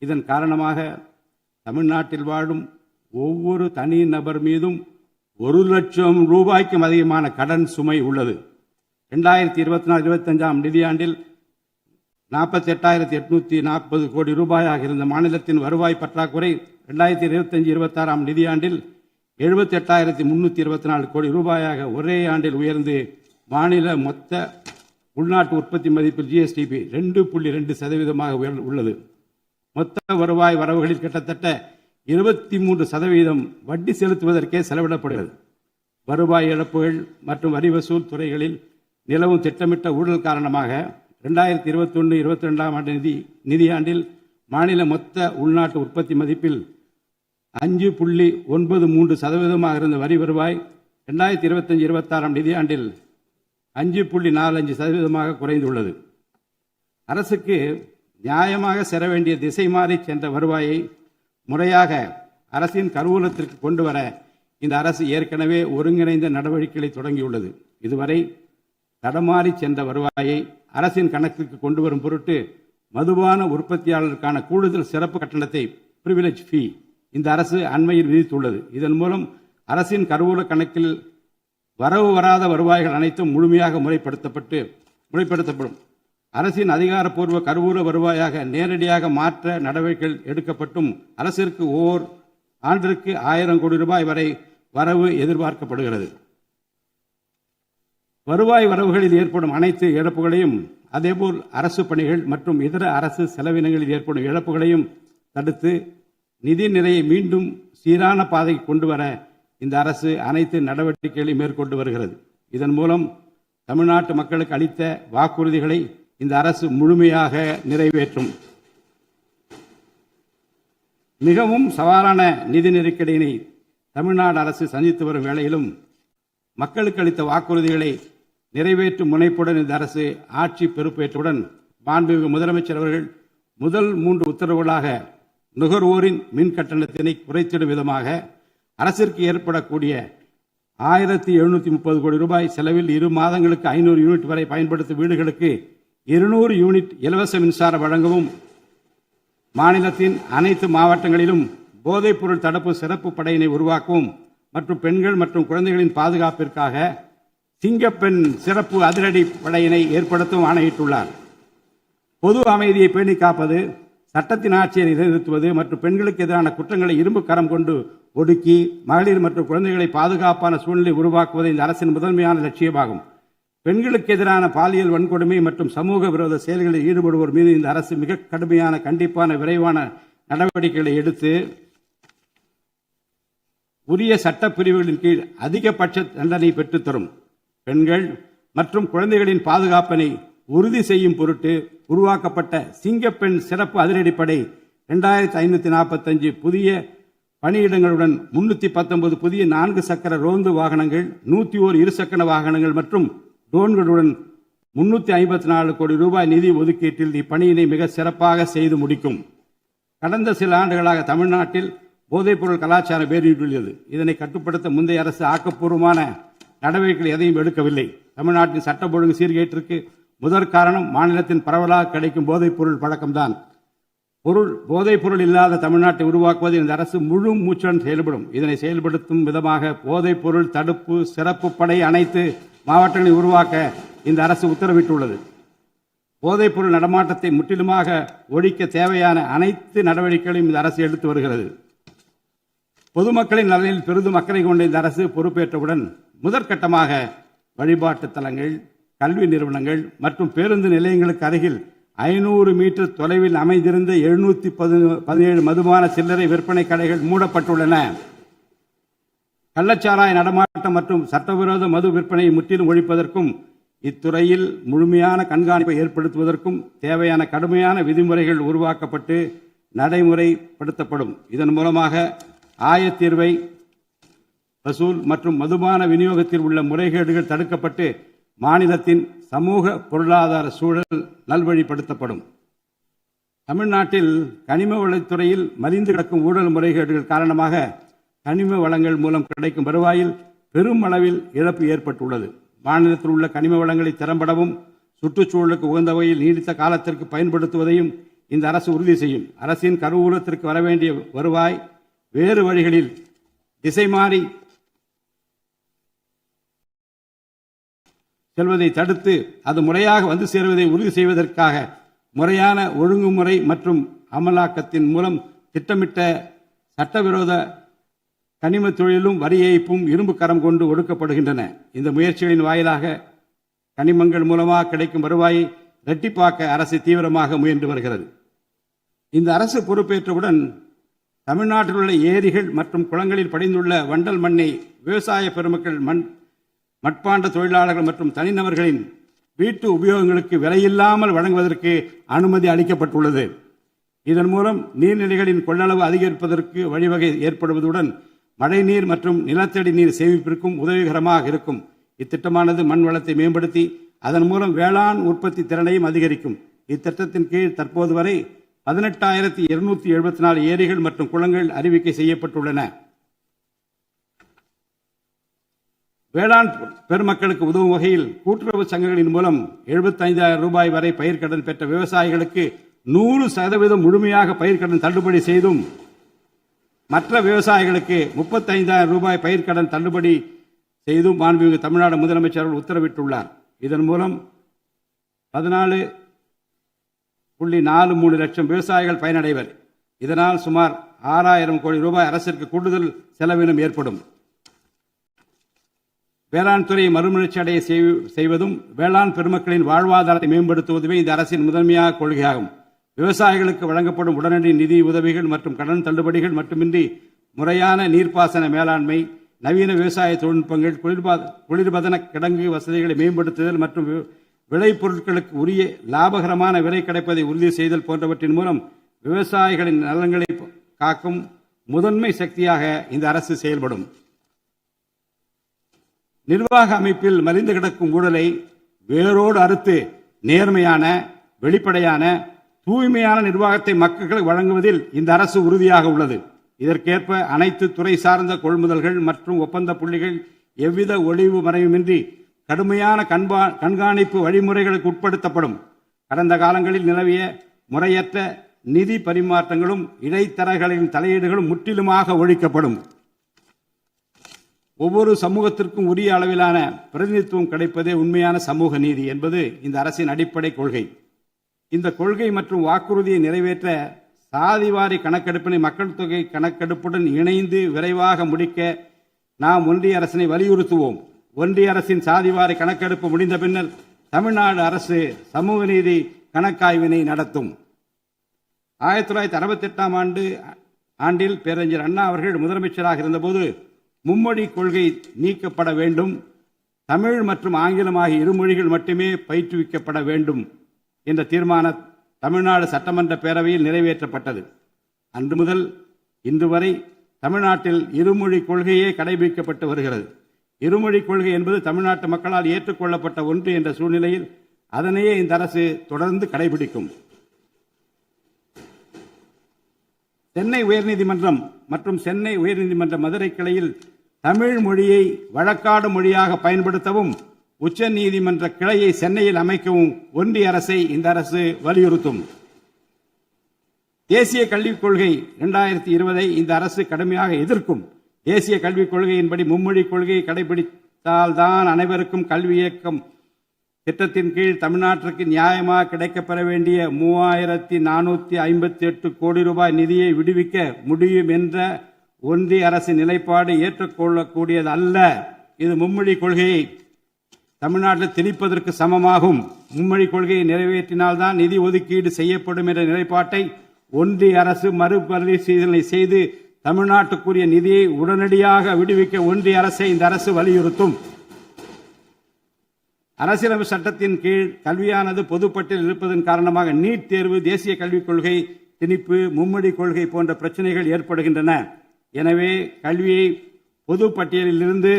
இதன் காரணமாக தமிழ்நாட்டில் வாழும் ஒவ்வொரு தனி நபர் மீதும் 1 லட்சம் ரூபாய்க்கும் அதிகமான கடன் சுமை உள்ளது. 2024-25 நிதியாண்டில் 48,840 கோடி ரூபாயாக இருந்த மாநிலத்தின் வருவாய் பற்றாக்குறை 2025-26 நிதியாண்டில் 78,324 கோடி ரூபாயாக ஒரே ஆண்டில் உயர்ந்து மாநில மொத்த உள்நாட்டு உற்பத்தி மதிப்பில் GSDP 2.2% உள்ளது. மொத்த வருவாய் வரவுகளில் கிட்டத்தட்ட 23% வட்டி செலுத்துவதற்கே செலவிடப்படுகிறது. வருவாய் இழப்புகள் மற்றும் வரி வசூல் துறைகளில் நிலவும் திட்டமிட்ட ஊழல் காரணமாக 2021-22 நிதியாண்டில் மாநில மொத்த உள்நாட்டு உற்பத்தி மதிப்பில் 5.93% இருந்த வரி வருவாய் 2025-26 நிதியாண்டில் 5.45% குறைந்துள்ளது. அரசுக்கு நியாயமாக செல்ல வேண்டிய திசை மாறி சென்ற வருவாயை முறையாக அரசின் கருவூலத்திற்கு கொண்டு வர இந்த அரசு ஏற்கனவே ஒருங்கிணைந்த நடவடிக்கைகளை தொடங்கியுள்ளது. இதுவரை தடமாறி சென்ற வருவாயை அரசின் கணக்குக்கு கொண்டு வரும் பொருட்டு மதுபான உற்பத்தியாளருக்கான கூடுதல் சிறப்பு கட்டணத்தை பிரிவிலேஜ் ஃபீ இந்த அரசு அண்மையில் விதித்துள்ளது. இதன் மூலம் அரசின் கருவூல கணக்கில் வரவு வராத வருவாய்கள் அனைத்தும் முழுமையாக முறைப்படுத்தப்படும். அரசின் அதிகாரப்பூர்வ கருவூல வருவாயாக நேரடியாக மாற்ற நடவடிக்கைகள் எடுக்கப்பட்டும் அரசிற்கு ஓர் ஆண்டிற்கு 1000 கோடி ரூபாய் வரை வரவு எதிர்பார்க்கப்படுகிறது. வருவாய் வரவுகளில் ஏற்படும் அனைத்து இழப்புகளையும், அதேபோல் அரசு பணிகள் மற்றும் இதர அரசு செலவினங்களில் ஏற்படும் இழப்புகளையும் தடுத்து நிதி நிறையை மீண்டும் சீரான பாதைக்கு கொண்டு வர இந்த அரசு அனைத்து நடவடிக்கைகளையும் மேற்கொண்டு வருகிறது. இதன் மூலம் தமிழ்நாட்டு மக்களுக்கு அளித்த வாக்குறுதிகளை இந்த அரசு முழுமையாக நிறைவேற்றும். மிகவும் சவாலான நிதி நெருக்கடியினை தமிழ்நாடு அரசு சந்தித்து வரும் வேளையிலும் மக்களுக்கு அளித்த வாக்குறுதிகளை நிறைவேற்றும் முனைப்புடன் இந்த அரசு ஆட்சி பொறுப்பேற்றவுடன் மாண்புமிகு முதலமைச்சர் அவர்கள் முதல் 3 உத்தரவுகளாக நுகர்வோரின் மின் கட்டணத்தினை குறைத்திடும் விதமாக அரசிற்கு ஏற்படக்கூடிய 1730 கோடி ரூபாய் செலவில் 2 மாதங்களுக்கு 500 யூனிட் வரை பயன்படுத்தும் வீடுகளுக்கு 200 யூனிட் இலவச மின்சாரம் வழங்கவும், மாநிலத்தின் அனைத்து மாவட்டங்களிலும் போதைப்பொருள் தடுப்பு சிறப்பு படையினை உருவாக்கவும் மற்றும் பெண்கள் மற்றும் குழந்தைகளின் பாதுகாப்பிற்காக சிங்கப்பெண் சிறப்பு அதிரடி படையினை ஏற்படுத்தவும் ஆணையிட்டுள்ளார். பொது அமைதியை பேணி காப்பது, சட்டத்தின் ஆட்சியை நிலைநிறுத்துவது மற்றும் பெண்களுக்கு எதிரான குற்றங்களை இரும்பு கரம் கொண்டு ஒடுக்கி மகளிர் மற்றும் குழந்தைகளை பாதுகாப்பான சூழ்நிலை உருவாக்குவது இந்த அரசின் முதன்மையான லட்சியமாகும். பெண்களுக்கு எதிரான பாலியல் வன்கொடுமை மற்றும் சமூக விரோத செயல்களில் ஈடுபடுவோர் மீது இந்த அரசு மிக கடுமையான கண்டிப்பான விரைவான நடவடிக்கைகளை எடுத்து உரிய சட்ட பிரிவுகளின் கீழ் அதிகபட்ச தண்டனை பெற்றுத்தரும். பெண்கள் மற்றும் குழந்தைகளின் பாதுகாப்பினை உறுதி செய்யும் பொருட்டு உருவாக்கப்பட்ட சிங்கப்பெண் சிறப்பு அதிரடிப்படை 2545 புதிய பணியிடங்களுடன் 319 புதிய 4 சக்கர ரோந்து வாகனங்கள், 101 இருசக்கர வாகனங்கள் மற்றும் ட்ரோன்களுடன் 354 கோடி ரூபாய் நிதி ஒதுக்கீட்டில் இப்பணியினை மிக சிறப்பாக செய்து முடிக்கும். கடந்த சில ஆண்டுகளாக தமிழ்நாட்டில் போதைப்பொருள் கலாச்சாரம் வேரூன்றியுள்ளது. இதனை கட்டுப்படுத்த முந்தைய அரசு ஆக்கப்பூர்வமான நடவடிக்கைகள் எதையும் எடுக்கவில்லை. தமிழ்நாட்டின் சட்டம் ஒழுங்கு சீர்கேட்டிற்கு முதற் காரணம் மாநிலத்தின் பரவலாக கிடைக்கும் போதைப்பொருள் பழக்கம்தான். போதைப்பொருள் இல்லாத தமிழ்நாட்டை உருவாக்குவது இந்த அரசு முழு மூச்சுடன் செயல்படும். இதனை செயல்படுத்தும் விதமாக போதைப்பொருள் தடுப்பு சிறப்பு படை அனைத்து மாவட்டங்களை உருவாக்க இந்த அரசு உத்தரவிட்டுள்ளது. போதைப்பொருள் நடமாட்டத்தை முற்றிலுமாக ஒழிக்க தேவையான அனைத்து நடவடிக்கைகளையும் இந்த அரசு எடுத்து வருகிறது. பொதுமக்களின் நலனில் பெரிதும் அக்கறை கொண்ட இந்த அரசு பொறுப்பேற்றவுடன் முதற்கட்டமாக வழிபாட்டு தலங்கள், கல்வி நிறுவனங்கள் மற்றும் பேருந்து நிலையங்களுக்கு அருகில் 500 மீட்டர் தொலைவில் அமைந்திருந்த 717 மதுபான சில்லறை விற்பனை கடைகள் மூடப்பட்டுள்ளன. கள்ளச்சாராய நடமாட்டம் மற்றும் சட்டவிரோத மது விற்பனையை முற்றிலும் ஒழிப்பதற்கும் இத்துறையில் முழுமையான கண்காணிப்பை ஏற்படுத்துவதற்கும் தேவையான கடுமையான விதிமுறைகள் உருவாக்கப்பட்டு நடைமுறைப்படுத்தப்படும். இதன் மூலமாக ஆயத்தீர்வை வசூல் மற்றும் மதுபான விநியோகத்தில் உள்ள முறைகேடுகள் தடுக்கப்பட்டு மாநிலத்தின் சமூக பொருளாதார சூழல் நல்வழிப்படுத்தப்படும். தமிழ்நாட்டில் கனிம வளத்துறையில் மலிந்து கிடக்கும் ஊழல் முறைகேடுகள் காரணமாக கனிம வளங்கள் மூலம் கிடைக்கும் வருவாயில் பெரும் அளவில் இழப்பு ஏற்பட்டுள்ளது. மாநிலத்தில் உள்ள கனிம வளங்களை திறம்படவும் சுற்றுச்சூழலுக்கு உகந்த வகையில் நீடித்த காலத்திற்கு பயன்படுத்துவதையும் இந்த அரசு உறுதி செய்யும். அரசின் கருவூலத்திற்கு வரவேண்டிய வருவாய் வேறு வழிகளில் திசை மாறி செல்வதை தடுத்து அது முறையாக வந்து சேருவதை உறுதி செய்வதற்காக முறையான ஒழுங்குமுறை மற்றும் அமலாக்கத்தின் மூலம் திட்டமிட்ட சட்டவிரோத கனிம தொழிலும் வரி ஏய்ப்பும் இரும்பு கரம் கொண்டு ஒடுக்கப்படுகின்றன. இந்த முயற்சிகளின் வாயிலாக கனிமங்கள் மூலமாக கிடைக்கும் வருவாயை இரட்டிப்பாக்க அரசு தீவிரமாக முயன்று வருகிறது. இந்த அரசு பொறுப்பேற்றவுடன் தமிழ்நாட்டில் உள்ள ஏரிகள் மற்றும் குளங்களில் படிந்துள்ள வண்டல் மண்ணை விவசாய பெருமக்கள், மட்பாண்ட தொழிலாளர்கள் மற்றும் தனிநபர்களின் வீட்டு உபயோகங்களுக்கு விலையில்லாமல் வழங்குவதற்கு அனுமதி அளிக்கப்பட்டுள்ளது. இதன் மூலம் நீர்நிலைகளின் கொள்ளளவு அதிகரிப்பதற்கு வழிவகை ஏற்படுவதுடன் மழைநீர் மற்றும் நிலத்தடி நீர் சேமிப்பிற்கும் உதவிகரமாக இருக்கும். இத்திட்டமானது மண் வளத்தை மேம்படுத்தி அதன் மூலம் வேளாண் உற்பத்தி திறனையும் அதிகரிக்கும். இத்திட்டத்தின் கீழ் தற்போது வரை 18,274 ஏரிகள் மற்றும் குளங்கள் அறிவிக்கை செய்யப்பட்டுள்ளன. வேளாண் பெருமக்களுக்கு உதவும் வகையில் கூட்டுறவு சங்கங்களின் மூலம் 75,000 ரூபாய் வரை பயிர்க்கடன் பெற்ற விவசாயிகளுக்கு 100% முழுமையாக பயிர்க்கடன் தள்ளுபடி செய்தும் மற்ற விவசாயிகளுக்கு 35,000 ரூபாய் பயிர்க்கடன் தள்ளுபடி செய்தும் மாண்புமிகு தமிழ்நாடு முதலமைச்சர் அவர்கள் உத்தரவிட்டுள்ளார். இதன் மூலம் 14.43 லட்சம் விவசாயிகள் பயனடைவர். இதனால் சுமார் 6,000 கோடி ரூபாய் அரசிற்கு கூடுதல் செலவினம் ஏற்படும். வேளாண் துறையை மறுமலர்ச்சி அடைய செய்வதும் வேளாண் பெருமக்களின் வாழ்வாதாரத்தை மேம்படுத்துவதுமே இந்த அரசின் முதன்மையாக கொள்கையாகும். விவசாயிகளுக்கு வழங்கப்படும் உடனடி நிதி உதவிகள் மற்றும் கடன் தள்ளுபடிகள் மட்டுமின்றி முறையான நீர்ப்பாசன மேலாண்மை, நவீன விவசாய தொழில்நுட்பங்கள், குளிர்பதன கிடங்கு வசதிகளை மேம்படுத்துதல் மற்றும் விளைபொருட்களுக்கு உரிய லாபகரமான விலை கிடைப்பதை உறுதி செய்தல் போன்றவற்றின் மூலம் விவசாயிகளின் நலன்களை காக்கும் முதன்மை சக்தியாக இந்த அரசு செயல்படும். நிர்வாக அமைப்பில் மலிந்து கிடக்கும் ஊழலை வேரோடு அறுத்து நேர்மையான, வெளிப்படையான, தூய்மையான நிர்வாகத்தை மக்களுக்கு வழங்குவதில் இந்த அரசு உறுதியாக உள்ளது. இதற்கேற்ப அனைத்து துறை சார்ந்த கொள்முதல்கள் மற்றும் ஒப்பந்த புள்ளிகள் எவ்வித ஒளிவு மறைவுமின்றி கடுமையான கண்காணிப்பு வழிமுறைகளுக்கு உட்படுத்தப்படும். கடந்த காலங்களில் நிலவிய முறையற்ற நிதி பரிமாற்றங்களும் இடைத்தரகர்களின் தலையீடுகளும் முற்றிலுமாக ஒழிக்கப்படும். ஒவ்வொரு சமூகத்திற்கும் உரிய அளவிலான பிரதிநிதித்துவம் கிடைப்பதே உண்மையான சமூக நீதி என்பது இந்த அரசின் அடிப்படை கொள்கை. இந்த கொள்கை மற்றும் வாக்குறுதியை நிறைவேற்ற சாதிவாரி கணக்கெடுப்பினை மக்கள் தொகை கணக்கெடுப்புடன் இணைந்து விரைவாக முடிக்க நாம் ஒன்றிய அரசினை வலியுறுத்துவோம். ஒன்றிய அரசின் சாதிவாரி கணக்கெடுப்பு முடிந்த பின்னர் தமிழ்நாடு அரசு சமூக நீதி கணக்காய்வினை நடத்தும். 1968 ஆண்டில் பேரறிஞர் அண்ணா அவர்கள் முதலமைச்சராக இருந்தபோது மும்மொழி கொள்கை நீக்கப்பட வேண்டும், தமிழ் மற்றும் ஆங்கிலம் ஆகிய இருமொழிகள் மட்டுமே பயிற்றுவிக்கப்பட வேண்டும் என்ற தீர்மானம் தமிழ்நாடு சட்டமன்ற பேரவையில் நிறைவேற்றப்பட்டது. அன்று முதல் இன்று வரை தமிழ்நாட்டில் இருமொழி கொள்கையே கடைபிடிக்கப்பட்டு வருகிறது. இருமொழி கொள்கை என்பது தமிழ்நாட்டு மக்களால் ஏற்றுக்கொள்ளப்பட்ட ஒன்று என்ற சூழ்நிலையில் அதனையே இந்த அரசு தொடர்ந்து கடைபிடிக்கும். சென்னை உயர்நீதிமன்றம் மற்றும் சென்னை உயர்நீதிமன்ற மதுரை கிளையில் தமிழ் மொழியை வழக்காடு மொழியாக பயன்படுத்தவும் உச்ச நீதிமன்ற கிளையை சென்னையில் அமைக்கவும் ஒன்றிய அரசை இந்த அரசு வலியுறுத்தும். தேசிய கல்விக் கொள்கை 2020 இந்த அரசு கடுமையாக எதிர்க்கும். தேசிய கல்விக் கொள்கையின்படி மும்மொழி கொள்கையை கடைபிடித்தால்தான் அனைவருக்கும் கல்வி இயக்கம் திட்டத்தின் கீழ் தமிழ்நாட்டிற்கு நியாயமாக கிடைக்கப்பெற வேண்டிய 3,458 கோடி ரூபாய் நிதியை விடுவிக்க முடியும் என்ற ஒன்றிய அரசின் நிலைப்பாடு ஏற்றுக்கொள்ளக்கூடியது அல்ல. இது மும்மொழி கொள்கையை தமிழ்நாட்டில் திணிப்பதற்கு சமமாகும். மும்மொழி கொள்கையை நிறைவேற்றினால்தான் நிதி ஒதுக்கீடு செய்யப்படும் என்ற நிலைப்பாட்டை ஒன்றிய அரசு மறுபரிசீலனை செய்து தமிழ்நாட்டுக்குரிய நிதியை உடனடியாக விடுவிக்க ஒன்றிய அரசை இந்த அரசு வலியுறுத்தும். அரசியலமைப்பு சட்டத்தின் கீழ் கல்வியானது பொதுப்பட்டியலில் இருப்பதன் காரணமாக நீட் தேர்வு, தேசிய கல்விக் கொள்கை திணிப்பு, மும்மொழி கொள்கை போன்ற பிரச்சனைகள் ஏற்படுகின்றன. எனவே கல்வியை பொது பட்டியலில் இருந்து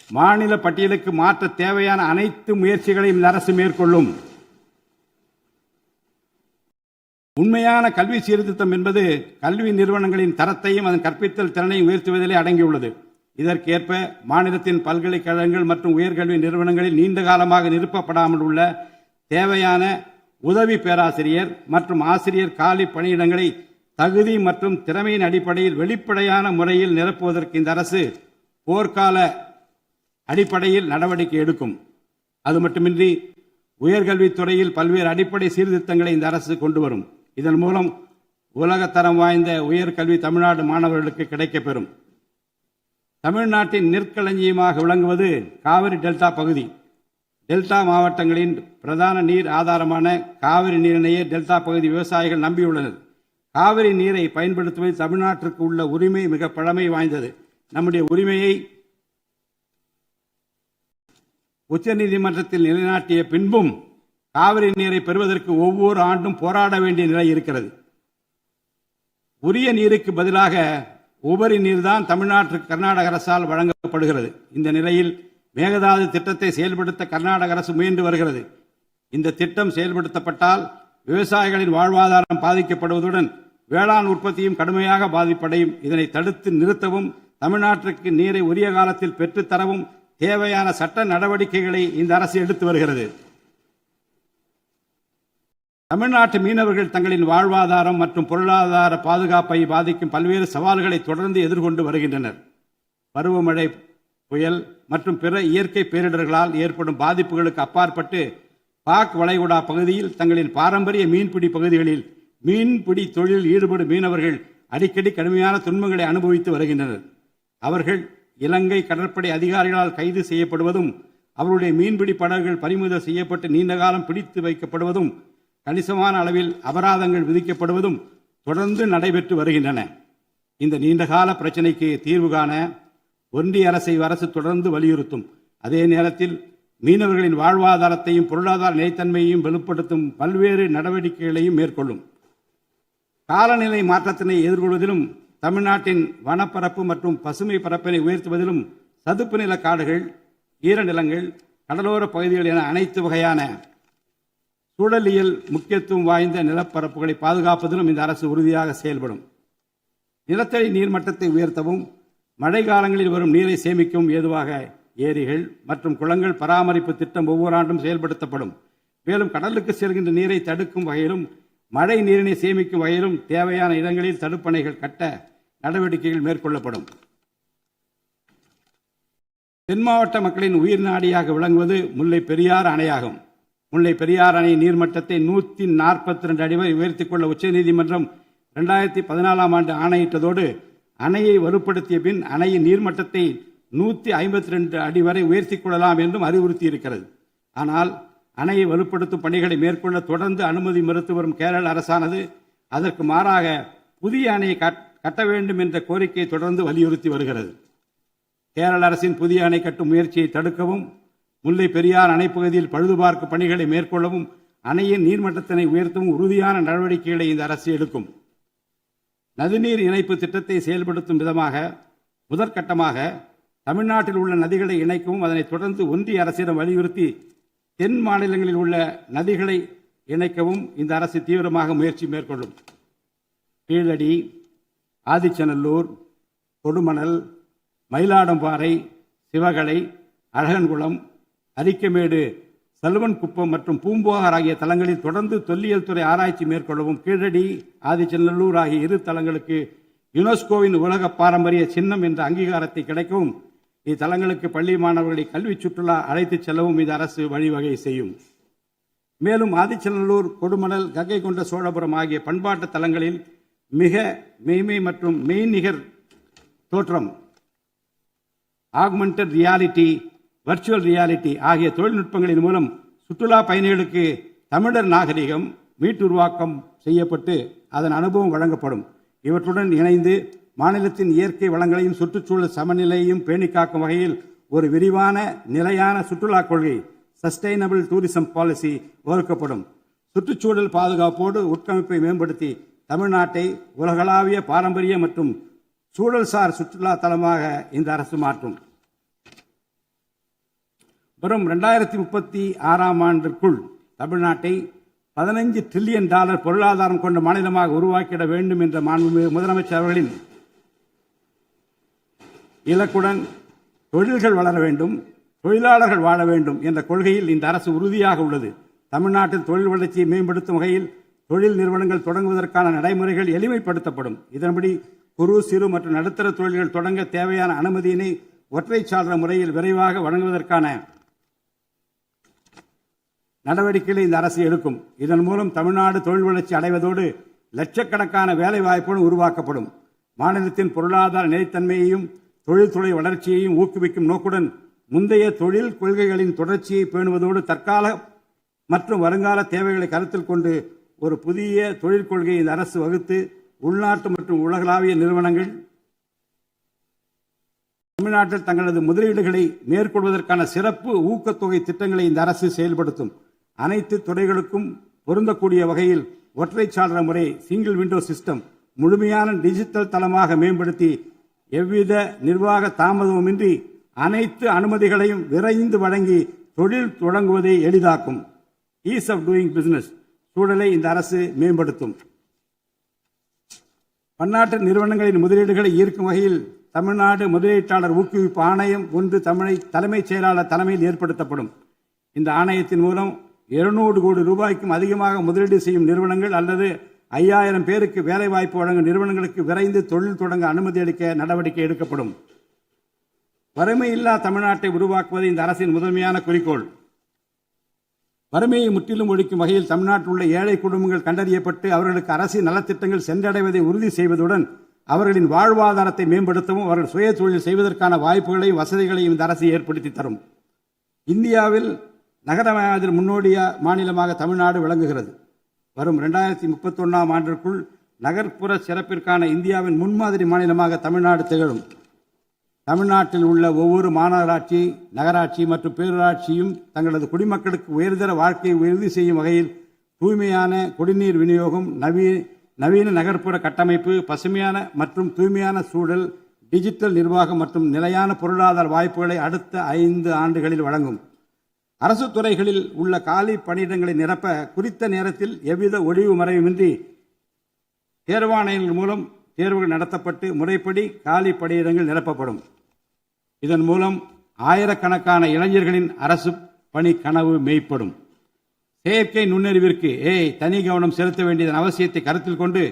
மாநில பட்டியலுக்கு மாற்ற தேவையான அனைத்து முயற்சிகளையும் இந்த அரசு மேற்கொள்ளும். உண்மையான கல்வி சீர்திருத்தம் என்பது கல்வி நிறுவனங்களின் தரத்தையும் அதன் கற்பித்தல் திறனையும் உயர்த்துவதிலே அடங்கியுள்ளது. இதற்கேற்ப மாநிலத்தின் பல்கலைக்கழகங்கள் மற்றும் உயர்கல்வி நிறுவனங்களில் நீண்ட காலமாக நிரப்பப்படாமல் உள்ள தேவையான உதவி பேராசிரியர் மற்றும் ஆசிரியர் காலி பணியிடங்களை தகுதி மற்றும் திறமையின் அடிப்படையில் வெளிப்படையான முறையில் நிரப்புவதற்கு இந்த அரசு போர்க்கால அடிப்படையில் நடவடிக்கை எடுக்கும். அது மட்டுமின்றி உயர்கல்வித்துறையில் பல்வேறு அடிப்படை சீர்திருத்தங்களை இந்த அரசு கொண்டு வரும். இதன் மூலம் உலகத்தரம் வாய்ந்த உயர்கல்வி தமிழ்நாடு மாணவர்களுக்கு கிடைக்கப்பெறும். தமிழ்நாட்டின் நெற்களஞ்சியமாக விளங்குவது காவிரி டெல்டா பகுதி. டெல்டா மாவட்டங்களின் பிரதான நீர் ஆதாரமான காவிரி நீரினையே டெல்டா பகுதி விவசாயிகள் நம்பியுள்ளனர். காவிரி நீரை பயன்படுத்துவதில் தமிழ்நாட்டிற்கு உள்ள உரிமை மிக பழமை வாய்ந்தது. நம்முடைய உரிமையை உச்சநீதிமன்றத்தில் நிலைநாட்டிய பின்பும் காவிரி நீரை பெறுவதற்கு ஒவ்வொரு ஆண்டும் போராட வேண்டிய நிலை இருக்கிறது. உரிய நீருக்கு பதிலாக உபரி நீர்தான் தமிழ்நாட்டிற்கு கர்நாடக அரசால் வழங்கப்படுகிறது. இந்த நிலையில் மேகதாது திட்டத்தை செயல்படுத்த கர்நாடக அரசு முயன்று வருகிறது. இந்த திட்டம் செயல்படுத்தப்பட்டால் விவசாயிகளின் வாழ்வாதாரம் பாதிக்கப்படுவதுடன் வேளாண் உற்பத்தியும் கடுமையாக பாதிப்படையும். இதனை தடுத்து நிறுத்தவும் தமிழ்நாட்டிற்கு நீரை உரிய காலத்தில் பெற்றுத்தரவும் தேவையான சட்ட நடவடிக்கைகளை இந்த அரசு எடுத்து வருகிறது. தமிழ்நாட்டு மீனவர்கள் தங்களின் வாழ்வாதாரம் மற்றும் பொருளாதார பாதுகாப்பை பாதிக்கும் பல்வேறு சவால்களை தொடர்ந்து எதிர்கொண்டு வருகின்றனர். பருவமழை, புயல் மற்றும் பிற இயற்கை பேரிடர்களால் ஏற்படும் பாதிப்புகளுக்கு அப்பாற்பட்டு பாக் வளைகுடா பகுதியில் தங்களின் பாரம்பரிய மீன்பிடி பகுதிகளில் மீன்பிடி தொழிலில் ஈடுபடும் மீனவர்கள் அடிக்கடி கடுமையான துன்பங்களை அனுபவித்து வருகின்றனர். அவர்கள் இலங்கை கடற்படை அதிகாரிகளால் கைது செய்யப்படுவதும், அவருடைய மீன்பிடி படகுகள் பறிமுதல் செய்யப்பட்டு நீண்டகாலம் பிடித்து வைக்கப்படுவதும், கணிசமான அளவில் அபராதங்கள் விதிக்கப்படுவதும் தொடர்ந்து நடைபெற்று வருகின்றன. இந்த நீண்டகால பிரச்சினைக்கு தீர்வு காண ஒன்றிய அரசு தொடர்ந்து வலியுறுத்தும். அதே நேரத்தில் மீனவர்களின் வாழ்வாதாரத்தையும் பொருளாதார நிலைத்தன்மையையும் வலுப்படுத்தும் பல்வேறு நடவடிக்கைகளையும் மேற்கொள்ளும். காலநிலை மாற்றத்தினை எதிர்கொள்வதிலும், தமிழ்நாட்டின் வனப்பரப்பு மற்றும் பசுமை பரப்பினை உயர்த்துவதிலும் சதுப்பு நில காடுகள், ஈரநிலங்கள், கடலோர பகுதிகள் என அனைத்து வகையான சூழலியல் முக்கியத்துவம் வாய்ந்த நிலப்பரப்புகளை பாதுகாப்பதிலும் இந்த அரசு உறுதியாக செயல்படும். நிலத்தடி நீர்மட்டத்தை உயர்த்தவும், மழை காலங்களில் வரும் நீரை சேமிக்கவும் ஏதுவாக ஏரிகள் மற்றும் குளங்கள் பராமரிப்பு திட்டம் ஒவ்வொரு ஆண்டும் செயல்படுத்தப்படும். மேலும் கடலுக்கு செல்கின்ற நீரை தடுக்கும் வகையிலும், மழை நீரினை சேமிக்கும் வகையிலும் தேவையான இடங்களில் தடுப்பணைகள் கட்ட நடவடிக்கைகள் மேற்கொள்ளப்படும். தென் மாவட்ட மக்களின் உயிர் நாடியாக விளங்குவது முல்லை பெரியாறு அணையாகும். முல்லை பெரியாறு அணை நீர்மட்டத்தை 142 அடி வரை உயர்த்திக் கொள்ள உச்சநீதிமன்றம் 2014 ஆண்டு ஆணையிட்டதோடு, அணையை வலுப்படுத்திய பின் அணையின் நீர்மட்டத்தை 152 அடி வரை உயர்த்திக் கொள்ளலாம் என்றும் அறிவுறுத்தியிருக்கிறது. ஆனால் அணையை வலுப்படுத்தும் பணிகளை மேற்கொள்ள தொடர்ந்து அனுமதி மறுத்து வரும் கேரள அரசானது அதற்கு மாறாக புதிய அணையை கட்ட வேண்டும் என்ற கோரிக்கையை தொடர்ந்து வலியுறுத்தி வருகிறது. கேரள அரசின் புதிய அணை கட்டும் முயற்சியை தடுக்கவும், முல்லை பெரியார் அணைப்பகுதியில் பழுதுபார்க்கும் பணிகளை மேற்கொள்ளவும், அணையின் நீர்மட்டத்தினை உயர்த்தவும் உறுதியான நடவடிக்கைகளை இந்த அரசு எடுக்கும். நதிநீர் இணைப்பு திட்டத்தை செயல்படுத்தும் விதமாக முதற்கட்டமாக தமிழ்நாட்டில் உள்ள நதிகளை இணைக்கவும், அதனைத் தொடர்ந்து ஒன்றிய அரசிடம் வலியுறுத்தி தென் மாநிலங்களில் உள்ள நதிகளை இணைக்கவும் இந்த அரசு தீவிரமாக முயற்சி மேற்கொள்ளும். கீழடி, ஆதிச்சநல்லூர், கொடுமணல், மயிலாடம்பாறை, சிவகலை, அழகன்குளம், அரிக்கமேடு, சல்வன்குப்பம் மற்றும் பூம்புகார் ஆகிய தலங்களில் தொடர்ந்து தொல்லியல் துறை ஆராய்ச்சி மேற்கொள்ளவும், கீழடி, ஆதிச்சநல்லூர் ஆகிய இரு தலங்களுக்கு யுனெஸ்கோவின் உலக பாரம்பரிய சின்னம் என்ற அங்கீகாரத்தை கிடைக்கவும், இத்தலங்களுக்கு பள்ளி மாணவர்களை கல்வி சுற்றுலா அழைத்துச் செல்லவும் இந்த அரசு வழிவகை செய்யும். மேலும் ஆதிச்சநல்லூர், கொடுமணல், கங்கை கொண்ட சோழபுரம் ஆகிய பண்பாட்டு தலங்களில் மிக மெய்மை மற்றும் மெய்நிகர் தோற்றம், ஆக்மெண்டட் ரியாலிட்டி, வர்ச்சுவல் ரியாலிட்டி ஆகிய தொழில்நுட்பங்களின் மூலம் சுற்றுலா பயணிகளுக்கு தமிழர் நாகரிகம் மீட்டுருவாக்கம் செய்யப்பட்டு அதன் அனுபவம் வழங்கப்படும். இவற்றுடன் இணைந்து மாநிலத்தின் இயற்கை வளங்களையும் சுற்றுச்சூழல் சமநிலையையும் பேணிக்காக்கும் வகையில் ஒரு விரிவான நிலையான சுற்றுலா கொள்கை, சஸ்டைனபிள் டூரிசம் பாலிசி வகுக்கப்படும். சுற்றுச்சூழல் பாதுகாப்போடு உட்கமைப்பை மேம்படுத்தி தமிழ்நாட்டை உலகளாவிய பாரம்பரிய மற்றும் சூழல்சார் சுற்றுலா தலமாக இந்த அரசு மாற்றும். வரும் 2036 ஆண்டிற்குள் தமிழ்நாட்டை $15 டிரில்லியன் பொருளாதாரம் கொண்ட மாநிலமாக உருவாக்கிட வேண்டும் என்ற முதலமைச்சர் அவர்களின் இலக்குடன் தொழில்கள் வளர வேண்டும், தொழிலாளர்கள் வாழ வேண்டும் என்ற கொள்கையில் இந்த அரசு உறுதியாக உள்ளது. தமிழ்நாட்டில் தொழில் வளர்ச்சியை மேம்படுத்தும் வகையில் தொழில் நிறுவனங்கள் தொடங்குவதற்கான நடைமுறைகள் எளிமைப்படுத்தப்படும். இதன்படி குறு, சிறு மற்றும் நடுத்தர தொழில்கள் தொடங்க தேவையான அனுமதியினை ஒற்றைச்சாளர முறையில் விரைவாக வழங்குவதற்கான நடவடிக்கைகளை இந்த அரசு எடுக்கும். இதன் மூலம் தமிழ்நாடு தொழில் வளர்ச்சி அடைவதோடு லட்சக்கணக்கான வேலை வாய்ப்புகள் உருவாக்கப்படும். மாநிலத்தின் பொருளாதார நிலைத்தன்மையையும் தொழில்துறை வளர்ச்சியையும் ஊக்குவிக்கும் நோக்குடன் முந்தைய தொழில் கொள்கைகளின் தொடர்ச்சியை பேணுவதோடு தற்கால மற்றும் வருங்கால தேவைகளை கருத்தில் கொண்டு ஒரு புதிய தொழில் கொள்கையை இந்த அரசு வகுத்து உள்நாட்டு மற்றும் உலகளாவிய நிறுவனங்கள் தமிழ்நாட்டில் தங்களது முதலீடுகளை மேற்கொள்வதற்கான சிறப்பு ஊக்கத்தொகை திட்டங்களை இந்த அரசு செயல்படுத்தும். அனைத்து துறைகளுக்கும் பொருந்தக்கூடிய வகையில் ஒற்றைச்சாளர முறை, சிங்கிள் விண்டோ சிஸ்டம் முழுமையான டிஜிட்டல் தளமாக மேம்படுத்தி எவ்வித நிர்வாக தாமதமுமின்றி அனைத்து அனுமதிகளையும் விரைந்து வழங்கி தொழில் தொடங்குவதை எளிதாக்கும். ஈஸ் ஆஃப் டூயிங் பிசினஸ் சூழலை இந்த அரசு மேம்படுத்தும். பன்னாட்டு நிறுவனங்களின் முதலீடுகளை ஈர்க்கும் வகையில் தமிழ்நாடு முதலீட்டாளர் ஊக்குவிப்பு ஆணையம் ஒன்று தலைமைச் செயலாளர் தலைமையில் ஏற்படுத்தப்படும். இந்த ஆணையத்தின் மூலம் 200 கோடி ரூபாய்க்கும் அதிகமாக முதலீடு செய்யும் நிறுவனங்கள் அல்லது 5000 பேருக்கு வேலைவாய்ப்பு வழங்கும் நிறுவனங்களுக்கு விரைந்து தொழில் தொடங்க அனுமதி அளிக்க நடவடிக்கை எடுக்கப்படும். வறுமையில்லா தமிழ்நாட்டை உருவாக்குவது இந்த அரசின் முதன்மையான குறிக்கோள். வறுமையை முற்றிலும் ஒழிக்கும் வகையில் தமிழ்நாட்டில் உள்ள ஏழை குடும்பங்கள் கண்டறியப்பட்டு அவர்களுக்கு அரசின் நலத்திட்டங்கள் சென்றடைவதை உறுதி செய்வதுடன் அவர்களின் வாழ்வாதாரத்தை மேம்படுத்தவும் அவர்கள் சுய தொழில் செய்வதற்கான வாய்ப்புகளையும் வசதிகளையும் இந்த அரசு ஏற்படுத்தி தரும். இந்தியாவில் நகரமயமாதல் முன்னோடிய மாநிலமாக தமிழ்நாடு விளங்குகிறது. வரும் 2031ஆம் ஆண்டிற்குள் நகர்ப்புற சிறப்பிற்கான இந்தியாவின் முன்மாதிரி மாநிலமாக தமிழ்நாடு திகழும். தமிழ்நாட்டில் உள்ள ஒவ்வொரு மாநகராட்சி, நகராட்சி மற்றும் பேரூராட்சியும் தங்களது குடிமக்களுக்கு உயர்தர வாழ்க்கையை உறுதி செய்யும் வகையில் தூய்மையான குடிநீர் விநியோகம், நவீன நகர்ப்புற கட்டமைப்பு, பசுமையான மற்றும் தூய்மையான சூழல், டிஜிட்டல் நிர்வாகம் மற்றும் நிலையான பொருளாதார வாய்ப்புகளை அடுத்த 5 ஆண்டுகளில் வழங்கும். அரசு துறைகளில் உள்ள காலி பணியிடங்களை நிரப்ப குறித்த நேரத்தில் எவ்வித ஒளிவு மறைவுமின்றி தேர்வாணையங்கள் மூலம் தேர்வுகள் நடத்தப்பட்டு முறைப்படி காலி பணியிடங்கள் நிரப்பப்படும். இதன் மூலம் ஆயிரக்கணக்கான இளைஞர்களின் அரசு பணி கனவு மெய்ப்படும். செயற்கை நுண்ணறிவிற்கு தனி கவனம் செலுத்த வேண்டியதன் அவசியத்தை கருத்தில் கொண்டு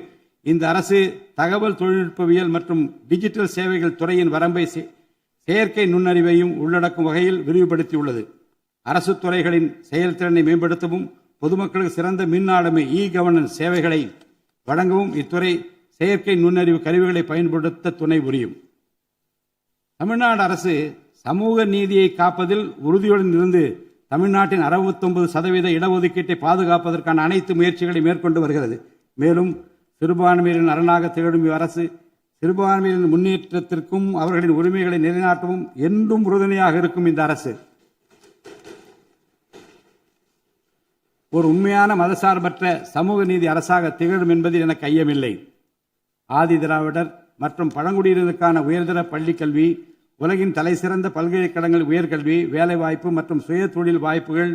இந்த அரசு தகவல் தொழில்நுட்பவியல் மற்றும் டிஜிட்டல் சேவைகள் துறையின் வரம்பை செயற்கை நுண்ணறிவையும் உள்ளடக்கும் வகையில் விரிவுபடுத்தியுள்ளது. அரசு துறைகளின் செயல்திறனை மேம்படுத்தவும் பொதுமக்களுக்கு சிறந்த மின் ஆளுமை கவர்னன்ஸ் சேவைகளை வழங்கவும் இத்துறை செயற்கை நுண்ணறிவு கருவிகளை பயன்படுத்த துணை புரியும். தமிழ்நாடு அரசு சமூக நீதியை காப்பதில் உறுதியுடன் இருந்து தமிழ்நாட்டின் 69% இடஒதுக்கீட்டை பாதுகாப்பதற்கான அனைத்து முயற்சிகளை மேற்கொண்டு வருகிறது. மேலும் சிறுபான்மையினரின் அரணாக திகழும் அரசு சிறுபான்மையினரின் முன்னேற்றத்திற்கும் அவர்களின் உரிமைகளை நிலைநாட்டவும் என்றும் உறுதுணையாக இருக்கும். இந்த அரசு ஒரு உண்மையான மதசார்பற்ற சமூக நீதி அரசாக திகழும் என்பதில் எனக்கு ஐயமில்லை. ஆதி திராவிடர் மற்றும் பழங்குடியினருக்கான உயர்தர பள்ளி கல்வி, உலகின் தலைசிறந்த பல்கலைக்கழகங்கள் உயர்கல்வி, வேலைவாய்ப்பு மற்றும் சுய தொழில் வாய்ப்புகள்,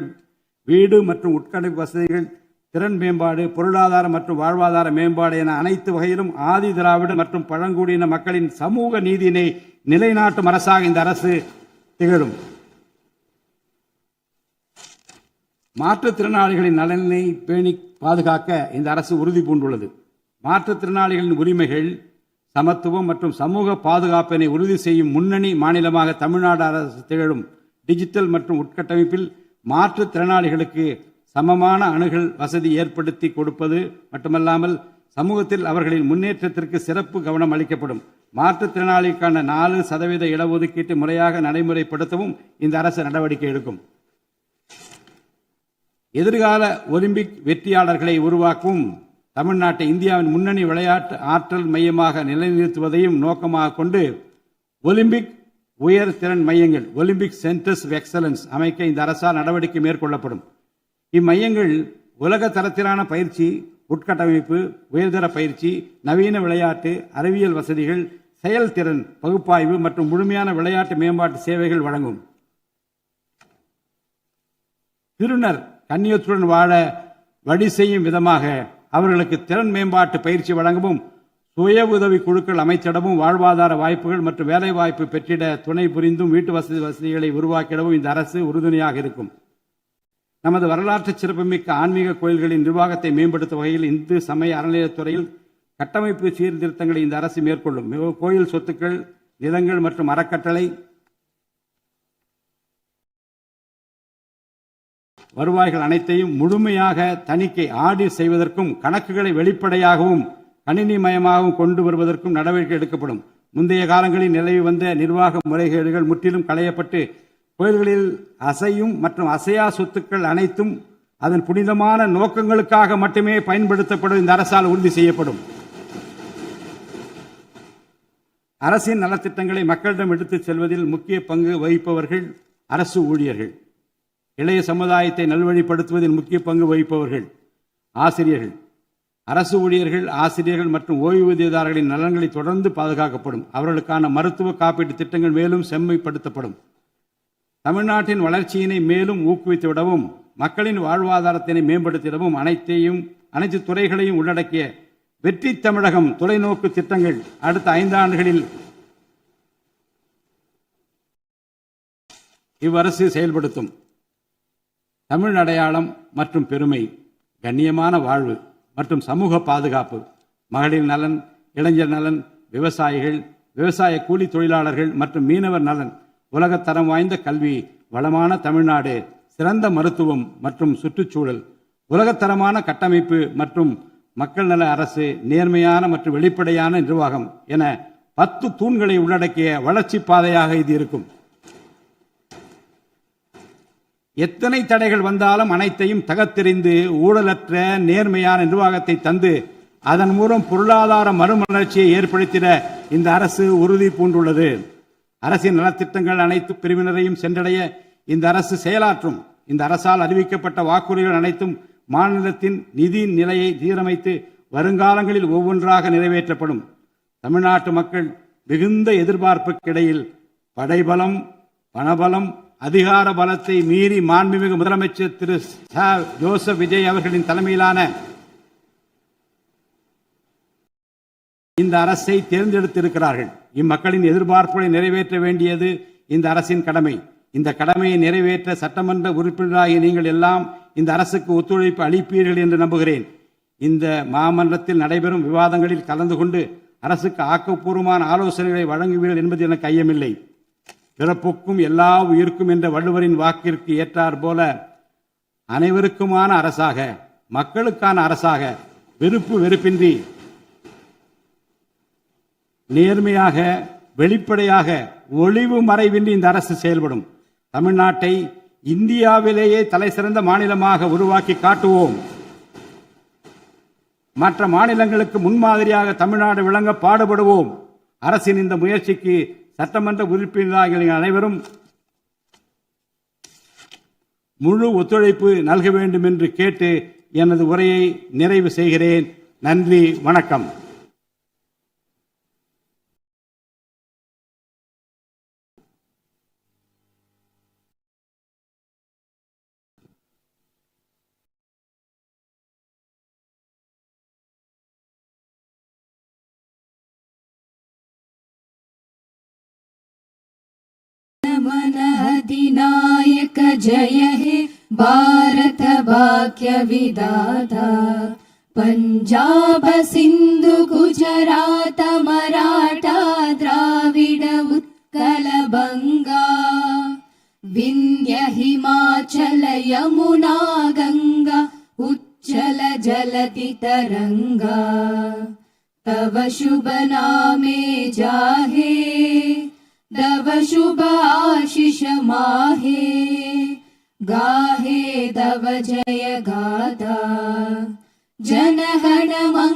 வீடு மற்றும் உட்கட்டமைப்பு வசதிகள், திறன் மேம்பாடு, பொருளாதார மற்றும் வாழ்வாதார மேம்பாடு என அனைத்து வகையிலும் ஆதி திராவிடர் மற்றும் பழங்குடியின மக்களின் சமூக நீதியினை நிலைநாட்டும் அரசாக இந்த அரசு திகழும். மாற்றுத்திறனாளிகளின் நலனை பேணி பாதுகாக்க இந்த அரசு உறுதி பூண்டுள்ளது. மாற்றுத்திறனாளிகளின் உரிமைகள், சமத்துவம் மற்றும் சமூக பாதுகாப்பினை உறுதி செய்யும் முன்னணி மாநிலமாக தமிழ்நாடு அரசு திகழும். டிஜிட்டல் மற்றும் உட்கட்டமைப்பில் மாற்றுத்திறனாளிகளுக்கு சமமான அணுகல் வசதி ஏற்படுத்தி கொடுப்பது மட்டுமல்லாமல் சமூகத்தில் அவர்களின் முன்னேற்றத்திற்கு சிறப்பு கவனம் அளிக்கப்படும். மாற்றுத்திறனாளிக்கான 4% இடஒதுக்கீட்டை முறையாக நடைமுறைப்படுத்தவும் இந்த அரசு நடவடிக்கை எடுக்கும். எதிர்கால ஒலிம்பிக் வெற்றியாளர்களை உருவாக்கவும் தமிழ்நாட்டை இந்தியாவின் முன்னணி விளையாட்டு ஆற்றல் மையமாக நிலைநிறுத்துவதையும் நோக்கமாக கொண்டு ஒலிம்பிக் உயர் திறன் மையங்கள், ஒலிம்பிக் சென்டர்ஸ் ஆஃப் எக்ஸலன்ஸ் அமைக்க இந்த அரசால் நடவடிக்கை மேற்கொள்ளப்படும். இம்மையங்கள் உலக தரத்திலான பயிற்சி, உட்கட்டமைப்பு, உயர்தர பயிற்சி, நவீன விளையாட்டு, அறிவியல் வசதிகள், செயல்திறன் பகுப்பாய்வு மற்றும் முழுமையான விளையாட்டு மேம்பாட்டு சேவைகள் வழங்கும். திருநர் கண்ணியத்துடன் வாழ வழி செய்யும் விதமாக அவர்களுக்கு திறன் மேம்பாட்டு பயிற்சி வழங்கவும், சுய உதவி குழுக்கள் அமைத்திடவும், வாழ்வாதார வாய்ப்புகள் மற்றும் வேலை வாய்ப்பு பெற்றிட துணை புரிந்தும் வீட்டு வசதிகளை உருவாக்கிடவும் இந்த அரசு உறுதுணையாக இருக்கும். நமது வரலாற்று சிறப்புமிக்க ஆன்மீக கோயில்களின் நிர்வாகத்தை மேம்படுத்தும் வகையில் இந்து சமய அறநிலையத்துறையில் கட்டமைப்பு சீர்திருத்தங்களை இந்த அரசு மேற்கொள்ளும். கோயில் சொத்துக்கள், நிலங்கள் மற்றும் அறக்கட்டளை வருவாய்கள் அனைத்தையும் முழுமையாக தணிக்கை ஆடிட் செய்வதற்கும் கணக்குகளை வெளிப்படையாகவும் கணினிமயமாகவும் கொண்டு வருவதற்கும் நடவடிக்கை எடுக்கப்படும். முந்தைய காலங்களில் நிலவி வந்த நிர்வாக முறைகேடுகள் முற்றிலும் களையப்பட்டு கோயில்களில் அசையும் மற்றும் அசையா சொத்துக்கள் அனைத்தும் அதன் புனிதமான நோக்கங்களுக்காக மட்டுமே பயன்படுத்தப்படும் இந்த அரசால் உறுதி செய்யப்படும். அரசின் நலத்திட்டங்களை மக்களிடம் எடுத்துச் செல்வதில் முக்கிய பங்கு வகிப்பவர்கள் அரசு ஊழியர்கள். இளைய சமுதாயத்தை நல்வழிப்படுத்துவதில் முக்கிய பங்கு வகிப்பவர்கள் ஆசிரியர்கள். அரசு ஊழியர்கள், ஆசிரியர்கள் மற்றும் ஓய்வூதியதாரர்களின் நலன்களை தொடர்ந்து பாதுகாக்கப்படும். அவர்களுக்கான மருத்துவ காப்பீட்டு திட்டங்கள் மேலும் செம்மைப்படுத்தப்படும். தமிழ்நாட்டின் வளர்ச்சியினை மேலும் ஊக்குவித்துவிடவும் மக்களின் வாழ்வாதாரத்தினை மேம்படுத்திடவும் அனைத்து துறைகளையும் உள்ளடக்கிய வெற்றி தமிழகம் தொலைநோக்கு திட்டங்கள் அடுத்த 5 ஆண்டுகளில் இவ்வரசு செயல்படுத்தும். தமிழ் அடையாளம் மற்றும் பெருமை, கண்ணியமான வாழ்வு மற்றும் சமூக பாதுகாப்பு, மகளிர் நலன், இளைஞர் நலன், விவசாயிகள், விவசாய கூலி தொழிலாளர்கள் மற்றும் மீனவர் நலன், உலகத்தரம் வாய்ந்த கல்வி, வளமான தமிழ்நாடு, சிறந்த மருத்துவம் மற்றும் சுற்றுச்சூழல், உலகத்தரமான கட்டமைப்பு மற்றும் மக்கள் நல அரசு, நேர்மையான மற்றும் வெளிப்படையான நிர்வாகம் என 10 தூண்களை உள்ளடக்கிய வளர்ச்சி பாதையாக இது இருக்கும். எத்தனை தடைகள் வந்தாலும் அனைத்தையும் தகர்த்தெறிந்து ஊழலற்ற நேர்மையான நிர்வாகத்தை தந்து அதன் மூலம் பொருளாதார மறுமலர்ச்சியை ஏற்படுத்திட இந்த அரசு உறுதி பூண்டுள்ளது. அரசின் நலத்திட்டங்கள் அனைத்து பிரிவினரையும் சென்றடைய இந்த அரசு செயலாற்றும். இந்த அரசால் அறிவிக்கப்பட்ட வாக்குறுதிகள் அனைத்தும் மாநிலத்தின் நிதி நிலையை சீரமைத்து வருங்காலங்களில் ஒவ்வொன்றாக நிறைவேற்றப்படும். தமிழ்நாட்டு மக்கள் மிகுந்த எதிர்பார்ப்புக்கிடையில் படைபலம், பணபலம், அதிகார பலத்தை மீறி மாண்புமிகு முதலமைச்சர் திரு ஜோசப் விஜய் அவர்களின் தலைமையிலான இந்த அரசை தேர்ந்தெடுத்திருக்கிறார்கள். இம்மக்களின் எதிர்பார்ப்புகளை நிறைவேற்ற வேண்டியது இந்த அரசின் கடமை. இந்த கடமையை நிறைவேற்ற சட்டமன்ற உறுப்பினராகிய நீங்கள் எல்லாம் இந்த அரசுக்கு ஒத்துழைப்பு அளிப்பீர்கள் என்று நம்புகிறேன். இந்த மாமன்றத்தில் நடைபெறும் விவாதங்களில் கலந்து கொண்டு அரசுக்கு ஆக்கப்பூர்வமான ஆலோசனைகளை வழங்குவீர்கள் என்பது எனக்கு ஐயமில்லை. பிறப்புக்கும் எல்லா உயிருக்கும் என்ற வள்ளுவரின் வாக்கிற்கு ஏற்றார் போல அனைவருக்குமான அரசாக, மக்களுக்கான அரசாக, வெறுப்பின்றி நேர்மையாக, வெளிப்படையாக, ஒளிவு மறைவின்றி இந்த அரசு செயல்படும். தமிழ்நாட்டை இந்தியாவிலேயே தலைசிறந்த மாநிலமாக உருவாக்கி காட்டுவோம். மற்ற மாநிலங்களுக்கு முன்மாதிரியாக தமிழ்நாடு விளங்க பாடுபடுவோம். அரசின் இந்த முயற்சிக்கு சட்டமன்ற உறுப்பினர்கள் அனைவரும் முழு ஒத்துழைப்பு நல்க வேண்டும் என்று கேட்டு எனது உரையை நிறைவு செய்கிறேன். நன்றி, வணக்கம். मन अधिनायक जय हे भारत भाग्य विधाता, पंजाब सिंधु गुजरात मराठा द्राविड उत्कल बंगा, विंध्य हिमाचल यमुना गंगा उच्चल जलति तरंगा, तव शुभ नामे जाहे दव शुभ आशीष माहे, गाहे दव जय गाथा जनगण मंगल